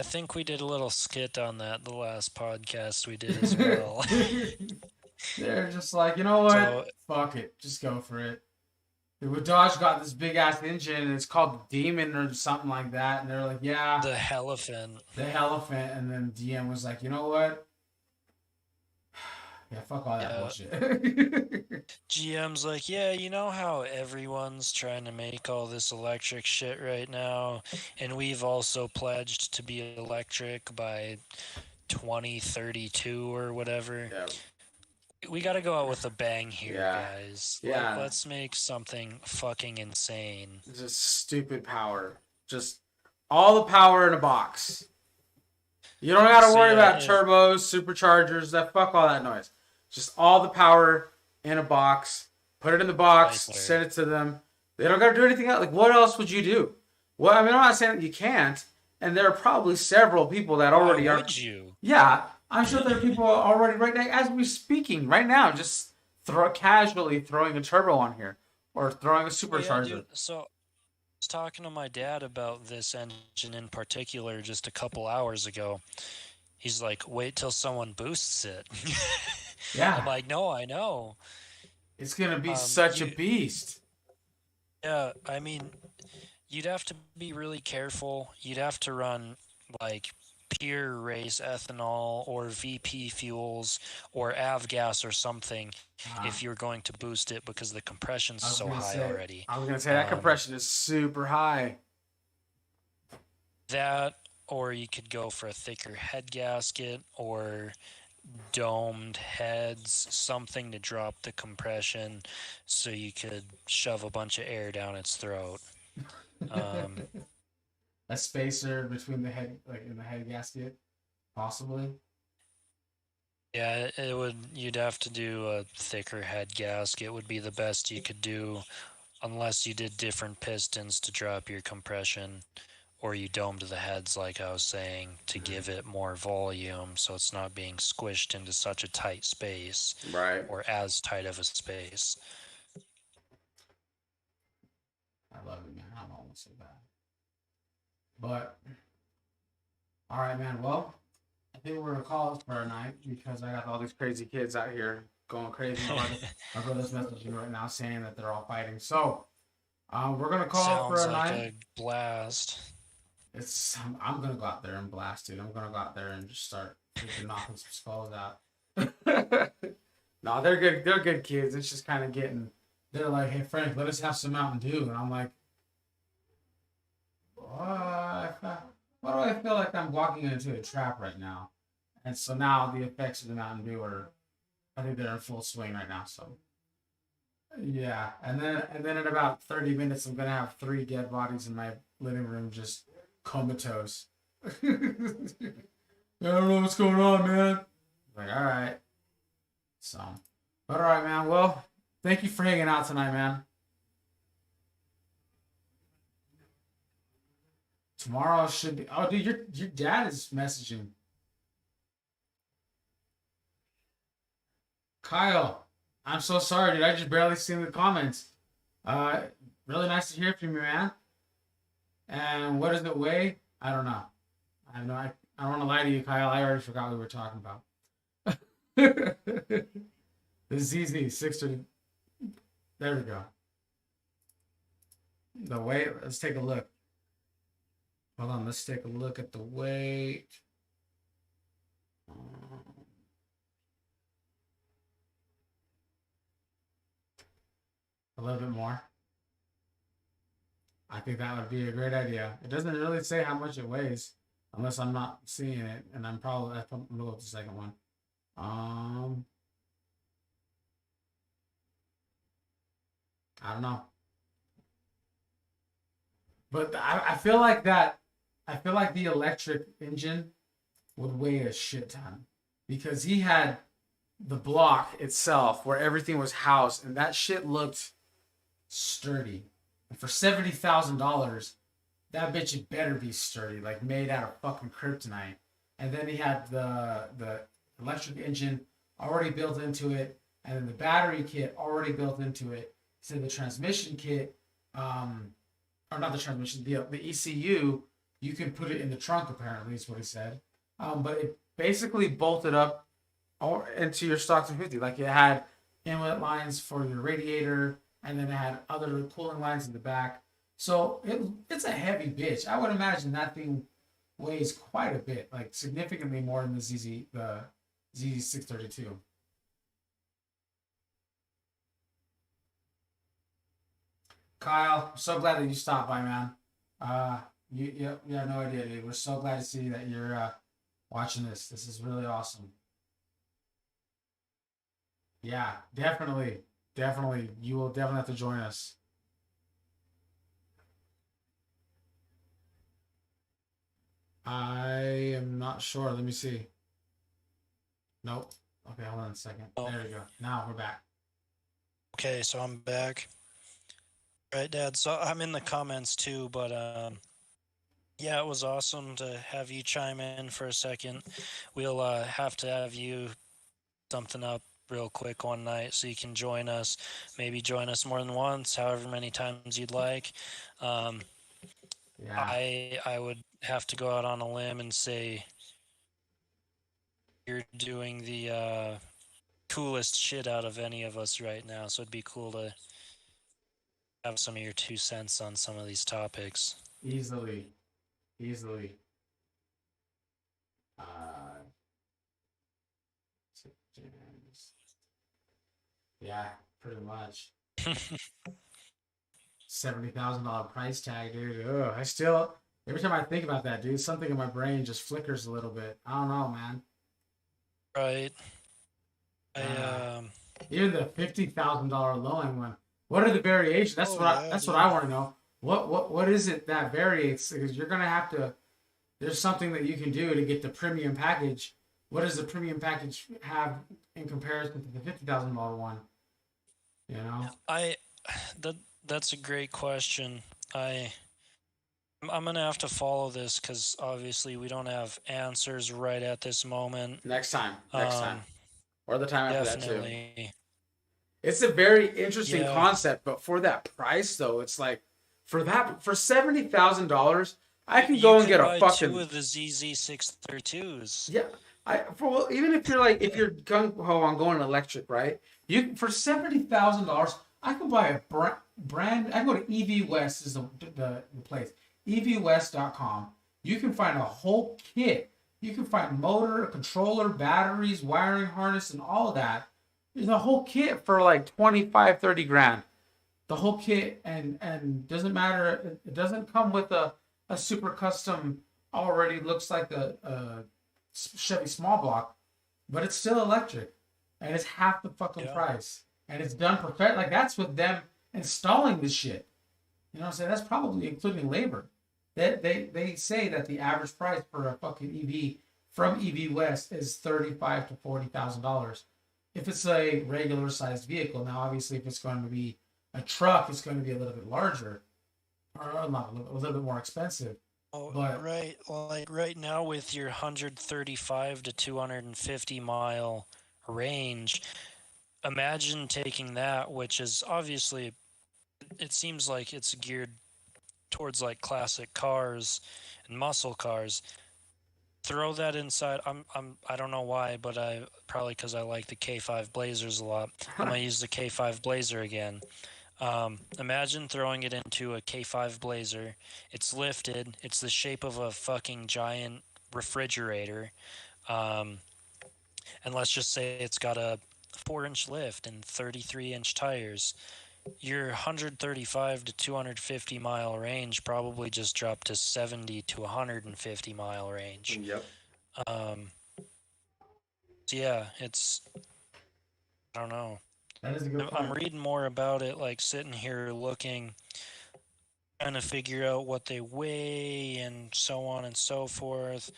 Speaker 2: think we did a little skit on that the last podcast we did as well.
Speaker 1: They're just like, you know what?
Speaker 2: So,
Speaker 1: fuck it. Just go for it. Dude, Dodge got this big ass engine and it's called Demon or something like that. And they're like, yeah.
Speaker 2: The Elephant.
Speaker 1: The Elephant. And then DM was like, you know what? Yeah, fuck all that bullshit.
Speaker 2: GM's like, yeah, you know how everyone's trying to make all this electric shit right now? And we've also pledged to be electric by 2032 or whatever.
Speaker 1: Yeah.
Speaker 2: We got to go out with a bang here, guys.
Speaker 1: Yeah.
Speaker 2: Let's make something fucking insane.
Speaker 1: Just stupid power. Just all the power in a box. You don't got to worry about turbos, superchargers, fuck all that noise. Just all the power in a box. Put it in the box, send it to them. They don't got to do anything else. Like, what else would you do? Well, I mean, I'm not saying that you can't. And there are probably several people that already are.
Speaker 2: Would you?
Speaker 1: Yeah, I'm sure there are people already right now, as we're speaking right now, just casually throwing a turbo on here or throwing a supercharger.
Speaker 2: Yeah, dude, so I was talking to my dad about this engine in particular just a couple hours ago. He's like, wait till someone boosts it.
Speaker 1: Yeah.
Speaker 2: I'm like, no, I know.
Speaker 1: It's going to be such a beast.
Speaker 2: Yeah, I mean, you'd have to be really careful. You'd have to run, like, pure race ethanol or VP fuels or avgas or something if you're going to boost it because the compression's so high already.
Speaker 1: I was going to say, that compression is super high.
Speaker 2: That, or you could go for a thicker head gasket or domed heads, something to drop the compression so you could shove a bunch of air down its throat.
Speaker 1: A spacer between the head, like in the head gasket, possibly.
Speaker 2: Yeah, it would. You'd have to do a thicker head gasket. Would be the best you could do, unless you did different pistons to drop your compression. Or you domed the heads, like I was saying, to give it more volume so it's not being squished into such a tight space.
Speaker 1: Right.
Speaker 2: Or as tight of a space.
Speaker 1: I love it, man. I'm almost so bad. But, all right, man. Well, I think we're going to call it for a night because I got all these crazy kids out here going crazy. My brother's messaging me right now saying that they're all fighting. So, we're going to call it for a night.
Speaker 2: Sounds like a blast.
Speaker 1: I'm gonna go out there and blast, dude. I'm gonna go out there and just start knocking some skulls out. No, they're good. They're good kids. It's just kind of getting. They're like, "Hey, Frank, let us have some Mountain Dew," and I'm like, "Why do I feel like I'm walking into a trap right now?" And so now the effects of the Mountain Dew are, I think they're in full swing right now. So Yeah, and then in about 30 minutes, I'm gonna have 3 dead bodies in my living room, just comatose. I don't know what's going on, man. Like, all right. So, but all right, man. Well, thank you for hanging out tonight, man. Tomorrow should be. Oh, dude, your dad is messaging. Kyle, I'm so sorry, dude. I just barely seen the comments. Uh, really nice to hear from you, man. And what does it weigh? I don't know. I know. I don't want to lie to you, Kyle. I already forgot what we were talking about. The ZZ 630. There we go. The weight. Let's take a look. Hold on. Let's take a look at the weight. A little bit more. I think that would be a great idea. It doesn't really say how much it weighs, unless I'm not seeing it, and I'm gonna go with the second one. I don't know, but I feel like that. I feel like the electric engine would weigh a shit ton because he had the block itself where everything was housed, and that shit looked sturdy. And for $70,000, that bitch had better be sturdy, like made out of fucking kryptonite. And then he had the electric engine already built into it, and then the battery kit already built into it. So the transmission kit, or not the transmission, the ECU, you can put it in the trunk. Apparently, is what he said. But it basically bolted up into your stock 250. Like it had inlet lines for your radiator, and then it had other cooling lines in the back. So it's a heavy bitch. I would imagine that thing weighs quite a bit, like significantly more than the ZZ632. Kyle, I'm so glad that you stopped by, man. You have no idea, dude. We're so glad to see that you're watching this. This is really awesome. Yeah, definitely. Definitely. You will definitely have to join us. I am not sure. Let me see. Nope. Okay, hold on a second.
Speaker 2: Oh.
Speaker 1: There we go. Now we're back.
Speaker 2: Okay, so I'm back. Right, Dad. So I'm in the comments too, but yeah, it was awesome to have you chime in for a second. We'll have to have you something up real quick one night so you can join us. Maybe join us more than once, however many times you'd like.
Speaker 1: Yeah.
Speaker 2: I would have to go out on a limb and say you're doing the coolest shit out of any of us right now. So it'd be cool to have some of your 2 cents on some of these topics.
Speaker 1: Easily. Easily. Yeah, pretty much. $70,000 price tag, dude. Ugh, I still every time I think about that, dude, something in my brain just flickers a little bit. I don't know, man.
Speaker 2: Right.
Speaker 1: Even the $50,000 low end one. What are the variations? That's what I want to know. What is it that varies? Because you're gonna have to. There's something that you can do to get the premium package. What does the premium package have in comparison to the $50,000 one? You know.
Speaker 2: That's a great question. I'm gonna have to follow this because obviously we don't have answers right at this moment.
Speaker 1: Next time, or the time after that too.
Speaker 2: Definitely.
Speaker 1: It's a very interesting concept, but for that price though, it's like for $70,000, I can go and get a fucking
Speaker 2: two of the ZZ632s.
Speaker 1: Yeah, even if you're gung ho on going electric, right? You for $70,000, I can buy a brand. I go to EV West is the place. EVWest.com. You can find a whole kit. You can find motor, controller, batteries, wiring harness, and all of that. There's a whole kit for like 25, 30 grand. The whole kit, and doesn't matter. It doesn't come with a super custom. Already looks like a Chevy small block, but it's still electric, and it's half the fucking price. and it's done perfect. Like that's with them installing the shit. You know what I'm saying? That's probably including labor. They say that the average price for a fucking EV from EV West is $35,000 to $40,000. If it's a regular sized vehicle, now obviously if it's going to be a truck, it's going to be a little bit larger, or not a little bit more expensive.
Speaker 2: Oh,
Speaker 1: But
Speaker 2: right. Like right now with your 135 to 250 mile range, imagine taking that, which is obviously, it seems like it's geared towards like classic cars and muscle cars. Throw that inside. I don't know why, but I probably because I like the K5 Blazers a lot. I'm gonna use the K5 Blazer again. Imagine throwing it into a K5 Blazer. It's lifted. It's the shape of a fucking giant refrigerator. Um, and let's just say it's got a 4-inch lift and 33-inch tires. Your 135 to 250 mile range probably just dropped to 70 to 150 mile range.
Speaker 1: yep,
Speaker 2: Um, so yeah, it's, I don't know.
Speaker 1: that is a good
Speaker 2: I'm
Speaker 1: point.
Speaker 2: reading more about it, like sitting here looking, trying to figure out what they weigh and so on and so forth.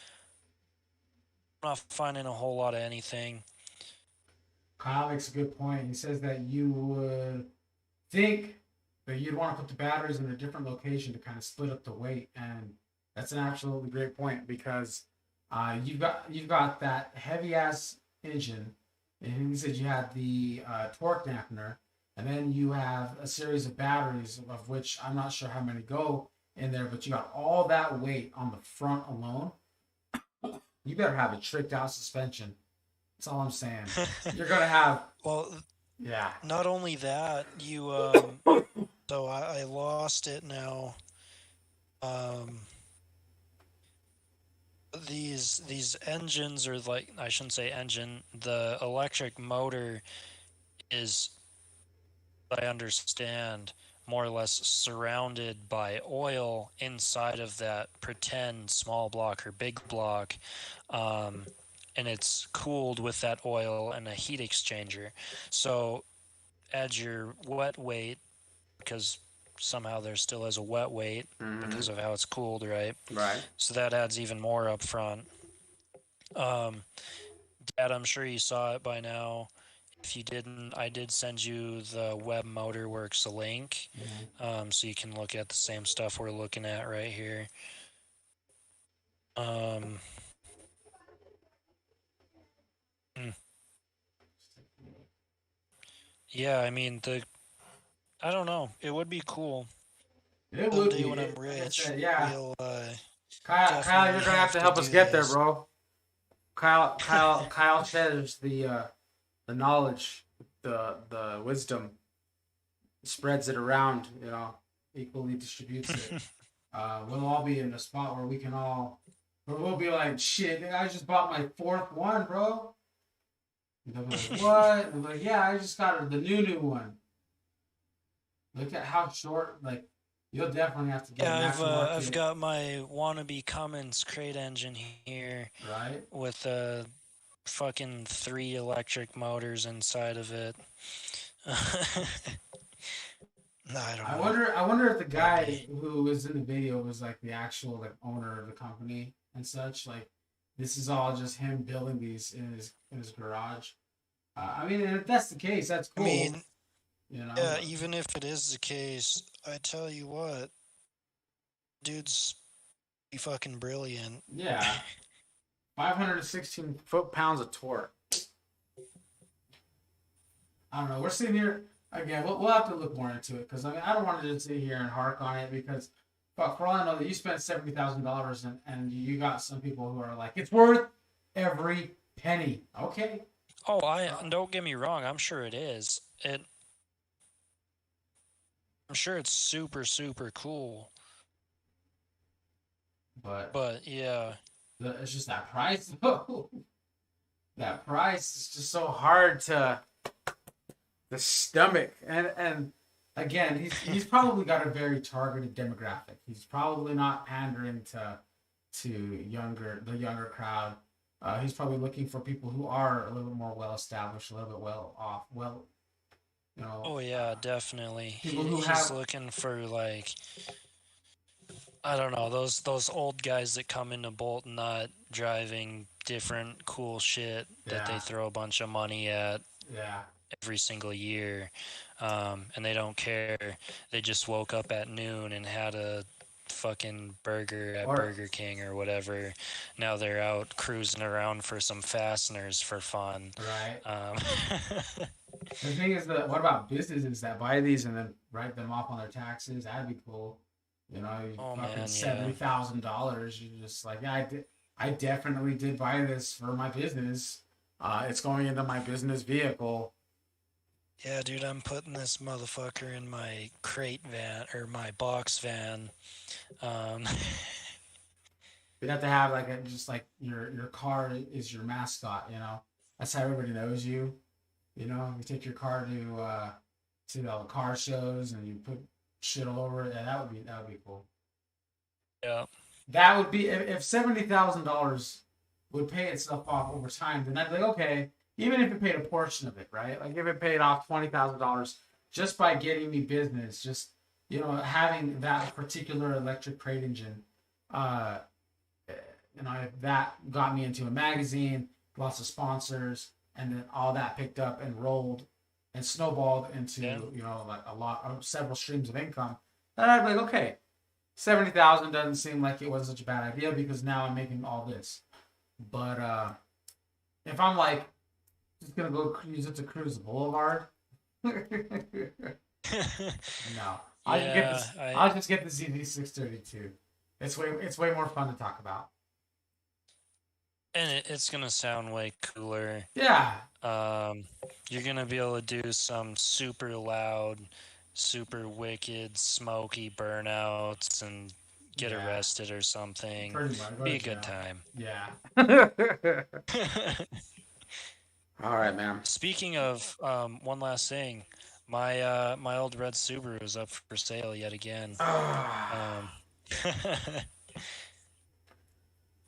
Speaker 2: I'm not finding a whole lot of anything.
Speaker 1: Kyle makes a good point. He says that you would think that you'd want to put the batteries in a different location to kind of split up the weight, and that's an absolutely great point because you've got that heavy ass engine, and he said you had the torque dampener, and then you have a series of batteries of which I'm not sure how many go in there, but you got all that weight on the front alone. You better have a tricked out suspension. That's all I'm saying. You're gonna have,
Speaker 2: Well,
Speaker 1: yeah.
Speaker 2: not only that, you so I lost it now. Um, these engines, or like I shouldn't say engine, the electric motor is, I understand, more or less surrounded by oil inside of that pretend small block or big block. And it's cooled with that oil and a heat exchanger. So add your wet weight, because somehow there still is a wet weight because of how it's cooled, right?
Speaker 1: Right.
Speaker 2: So that adds even more up front. Dad, I'm sure you saw it by now. If you didn't, I did send you the Web Motorworks link, so you can look at the same stuff we're looking at right here. Yeah, I mean, I don't know. It would be cool.
Speaker 1: It would
Speaker 2: Someday
Speaker 1: be.
Speaker 2: when I'm
Speaker 1: Like I
Speaker 2: rich,
Speaker 1: said, yeah.
Speaker 2: we'll
Speaker 1: Kyle, you're
Speaker 2: definitely
Speaker 1: gonna have to help us
Speaker 2: do
Speaker 1: get there,
Speaker 2: this.
Speaker 1: bro. Kyle shares the knowledge, the wisdom, spreads it around. You know, equally distributes it. We'll all be in a spot where we can all, where we'll be like, shit, I just bought my fourth one, bro. And they'll be like, what? And I'm like, yeah, I just got the new one. Look at how short, like, you'll definitely have to get an
Speaker 2: Yeah,
Speaker 1: aftermarket.
Speaker 2: I've got my wannabe Cummins crate engine here
Speaker 1: Right?
Speaker 2: with fucking 3 electric motors inside of it. No, I don't know.
Speaker 1: I wonder if the guy who was in the video was like the actual like owner of the company and such. Like, this is all just him building these in his garage. I mean, if that's the case, that's
Speaker 2: I
Speaker 1: cool.
Speaker 2: mean,
Speaker 1: You know,
Speaker 2: yeah, even if it is the case, I tell you what, dude's be fucking brilliant.
Speaker 1: yeah, 516 foot-pounds of torque. I don't know. We're sitting here again. We'll have to look more into it because I mean, I don't want to just sit here and hark on it because, fuck, for all I know, that you spent $70,000 and you got some people who are like, it's worth every penny. Okay.
Speaker 2: Oh, don't get me wrong. I'm sure it is. I'm sure it's super, super cool. But yeah,
Speaker 1: it's just that price, though. That price is just so hard to the stomach, and again, he's probably got a very targeted demographic. He's probably not pandering to the younger crowd. He's probably looking for people who are a little bit more well established, a little bit well off, You know,
Speaker 2: Oh yeah, definitely.
Speaker 1: people who
Speaker 2: He's
Speaker 1: have,
Speaker 2: looking for like, I don't know, those old guys that come into Bolt Nut driving different cool shit that they
Speaker 1: yeah,
Speaker 2: throw a bunch of money at
Speaker 1: yeah,
Speaker 2: every single year, and they don't care. They just woke up at noon and had a fucking burger at
Speaker 1: or
Speaker 2: Burger King or whatever. Now they're out cruising around for some fasteners for fun.
Speaker 1: right.
Speaker 2: Um,
Speaker 1: The thing is that what about businesses that buy these and then write them off on their taxes? That'd be cool. You know, you
Speaker 2: oh
Speaker 1: fucking
Speaker 2: man, yeah.
Speaker 1: $70,000. You're just like, yeah, I definitely did buy this for my business. It's going into my business vehicle.
Speaker 2: Yeah, dude, I'm putting this motherfucker in my crate van or my box van. Um,
Speaker 1: You'd have to have like just like your car is your mascot. You know, that's how everybody knows you. You know, you take your car to the car shows and you put shit all over it. Yeah, that would be cool.
Speaker 2: yeah,
Speaker 1: That would be if $70,000 would pay itself off over time. Then I'd be like, okay, even if it paid a portion of it, right? Like if it paid off $20,000 just by getting me business, just having that particular electric crate engine, uh, if that got me into a magazine, lots of sponsors, and then all that picked up and rolled and snowballed into
Speaker 2: yeah.
Speaker 1: like a lot of several streams of income, then I'd be like, okay, 70,000 doesn't seem like it was such a bad idea because now I'm making all this. But if I'm like just gonna go use it to cruise the boulevard, no,
Speaker 2: Yeah,
Speaker 1: I'll just get the ZV632. It's way more fun to talk about.
Speaker 2: and it's gonna sound way cooler.
Speaker 1: Yeah,
Speaker 2: You're gonna be able to do some super loud, super wicked, smoky burnouts and get
Speaker 1: yeah,
Speaker 2: arrested or something.
Speaker 1: pretty much. Go
Speaker 2: Be
Speaker 1: to
Speaker 2: a good
Speaker 1: jail.
Speaker 2: time.
Speaker 1: Yeah. All right, man.
Speaker 2: Speaking of, one last thing, my old red Subaru is up for sale yet again. Um,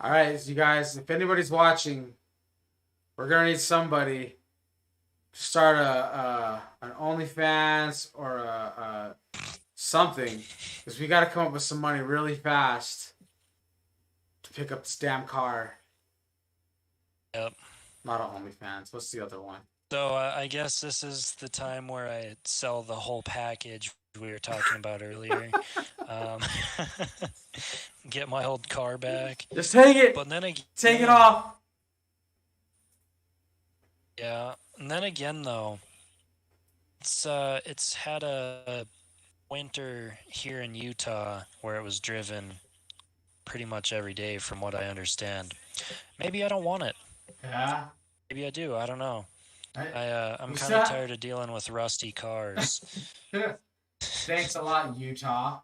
Speaker 1: All right, so you guys, if anybody's watching, we're gonna need somebody to start a an OnlyFans or a something because we got to come up with some money really fast to pick up this damn car.
Speaker 2: yep.
Speaker 1: Not an OnlyFans. What's the other one?
Speaker 2: So I guess this is the time where I sell the whole package we were talking about earlier. Um, get my old car back.
Speaker 1: Just take it.
Speaker 2: But then again,
Speaker 1: Take it off.
Speaker 2: yeah. And then again, though, it's had a winter here in Utah where it was driven pretty much every day, from what I understand. Maybe I don't want it.
Speaker 1: Yeah.
Speaker 2: Maybe I do. I don't know. I'm
Speaker 1: We
Speaker 2: kind of
Speaker 1: saw-
Speaker 2: tired of dealing with rusty cars.
Speaker 1: Thanks a lot, Utah.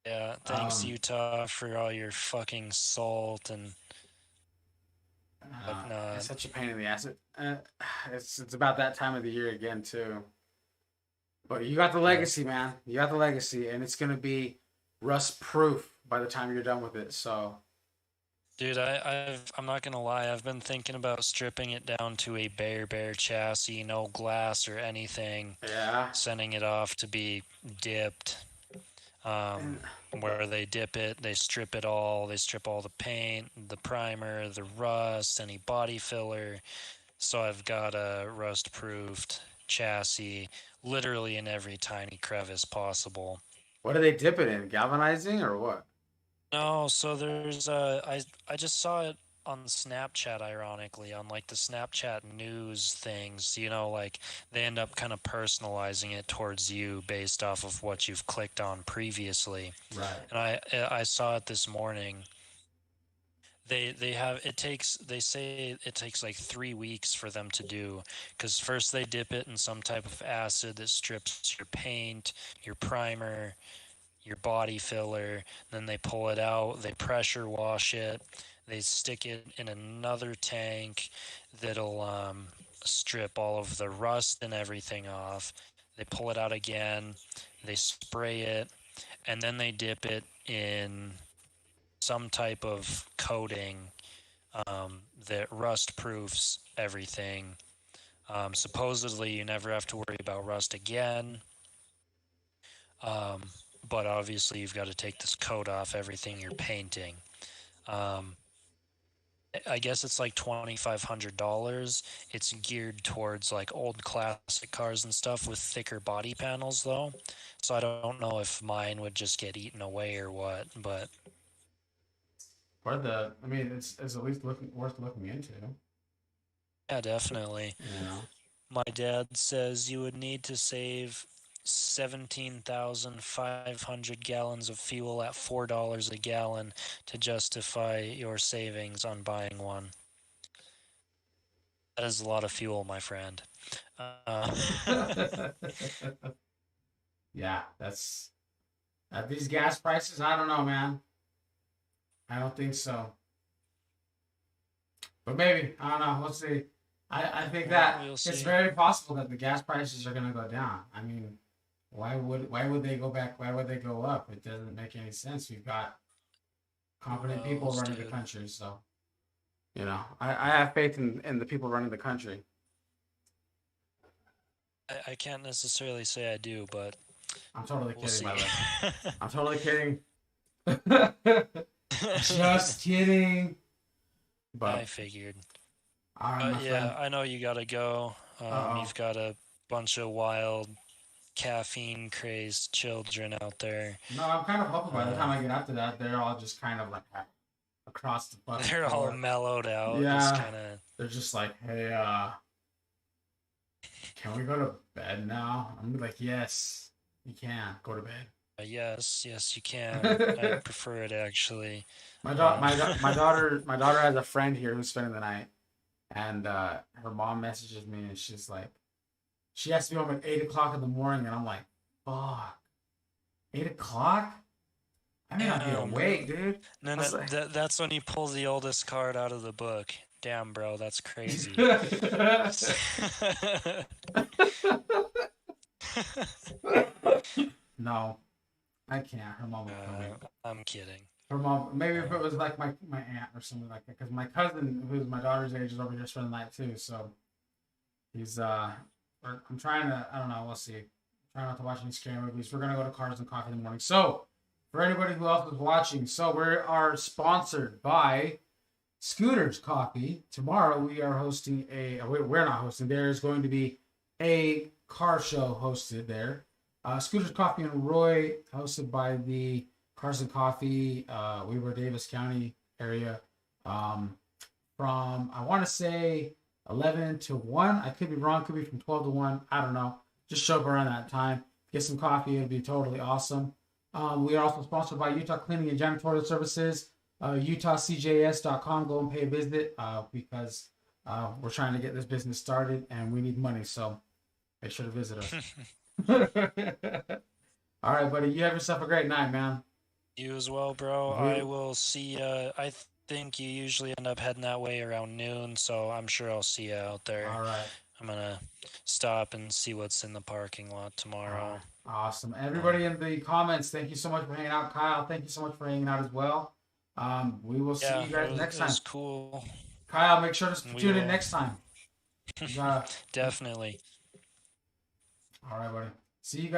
Speaker 2: Yeah, thanks Utah for all your fucking salt and whatnot.
Speaker 1: It's such a pain in the ass. It's about that time of the year again too. But you got the legacy, man. You got the legacy, and it's gonna be rust proof by the time you're done with it. So,
Speaker 2: Dude, I'm not gonna lie. I've been thinking about stripping it down to a bare chassis, no glass or anything.
Speaker 1: yeah.
Speaker 2: Sending it off to be dipped. Where they dip it, they strip it all. They strip all the paint, the primer, the rust, any body filler. So I've got a rust-proofed chassis, literally in every tiny crevice possible.
Speaker 1: What do they dip it in? Galvanizing or what?
Speaker 2: No, so there's I just saw it on Snapchat, ironically, on like the Snapchat news things, like they end up kind of personalizing it towards you based off of what you've clicked on previously.
Speaker 1: Right.
Speaker 2: And I saw it this morning. They say it takes like 3 weeks for them to do, because first they dip it in some type of acid that strips your paint, your primer, your body filler. Then they pull it out, they pressure wash it, they stick it in another tank that'll strip all of the rust and everything off. They pull it out again, they spray it, and then they dip it in some type of coating that rust proofs everything. Supposedly, you never have to worry about rust again. But obviously, you've got to take this coat off everything you're painting. I guess it's like $2,500. It's geared towards like old classic cars and stuff with thicker body panels, though. So I don't know if mine would just get eaten away or what. But
Speaker 1: I mean, it's at least worth looking into.
Speaker 2: yeah, definitely.
Speaker 1: You know.
Speaker 2: My dad says you would need to save 17,500 gallons of fuel at $4 a gallon to justify your savings on buying one. That is a lot of fuel, my friend.
Speaker 1: Yeah, that's at these gas prices. I don't know, man. I don't think so. But maybe I don't know. We'll see. I think that
Speaker 2: We'll
Speaker 1: it's
Speaker 2: see.
Speaker 1: very possible that the gas prices are going to go down. I mean, why would they go back? Why would they go up? It doesn't make any sense. We've got competent people
Speaker 2: knows,
Speaker 1: running the
Speaker 2: dude?
Speaker 1: country, so I have faith in the people running the country.
Speaker 2: I can't necessarily say I do, but
Speaker 1: I'm totally
Speaker 2: we'll
Speaker 1: kidding,
Speaker 2: see.
Speaker 1: by the way. I'm totally kidding. Just kidding.
Speaker 2: I
Speaker 1: But
Speaker 2: figured.
Speaker 1: all right, my
Speaker 2: Yeah,
Speaker 1: friend.
Speaker 2: I know you gotta go.
Speaker 1: Uh-oh.
Speaker 2: You've got a bunch of wild, caffeine-crazed children out there.
Speaker 1: No, I'm kind of hoping by the time I get after that, they're all just kind of like across the fucking
Speaker 2: They're all
Speaker 1: floor.
Speaker 2: mellowed out.
Speaker 1: Yeah.
Speaker 2: Just kind of.
Speaker 1: They're just like, hey, can we go to bed now? I'm gonna be like, yes, you can go to bed.
Speaker 2: Yes, you can. I prefer it actually.
Speaker 1: My daughter has a friend here who's spending the night, and her mom messages me and she's like, she has to be home at 8 o'clock in the morning, and I'm like, fuck, 8 o'clock? I may not be awake, dude.
Speaker 2: No,
Speaker 1: I was like-
Speaker 2: that's when you pull the oldest card out of the book. Damn, bro, that's crazy.
Speaker 1: No, I can't. Her mom will kill me.
Speaker 2: I'm kidding.
Speaker 1: Her mom, maybe if it was like my aunt or something like that, because my cousin, who's my daughter's age, is over here spending the night too. So he's I'm trying to, I don't know, we'll see. Try not to watch any scary movies. We're gonna go to Cars and Coffee in the morning. So for anybody who else is watching, so we are sponsored by Scooters Coffee. Tomorrow we are hosting we're not hosting. There is going to be a car show hosted there. Scooters Coffee and Roy, hosted by the Cars and Coffee, Weber Davis County area. From I want to say 11 to 1. I could be wrong. Could be from 12 to 1. I don't know. Just show up around that time. Get some coffee. It'd be totally awesome. We are also sponsored by Utah Cleaning and Janitorial Services. UtahCJS.com. Go and pay a visit because we're trying to get this business started and we need money. So make sure to visit us. All right, buddy. You have yourself a great night, man.
Speaker 2: You as well, bro. I will see you. I think you usually end up heading that way around noon, so I'm sure I'll see you out there.
Speaker 1: All right.
Speaker 2: I'm going to stop and see what's in the parking lot tomorrow.
Speaker 1: Awesome. Everybody in the comments, thank you so much for hanging out. Kyle, thank you so much for hanging out as well. We will see you guys next time.
Speaker 2: Cool.
Speaker 1: Kyle, make sure to tune in next time.
Speaker 2: Definitely.
Speaker 1: All right, buddy. See you guys.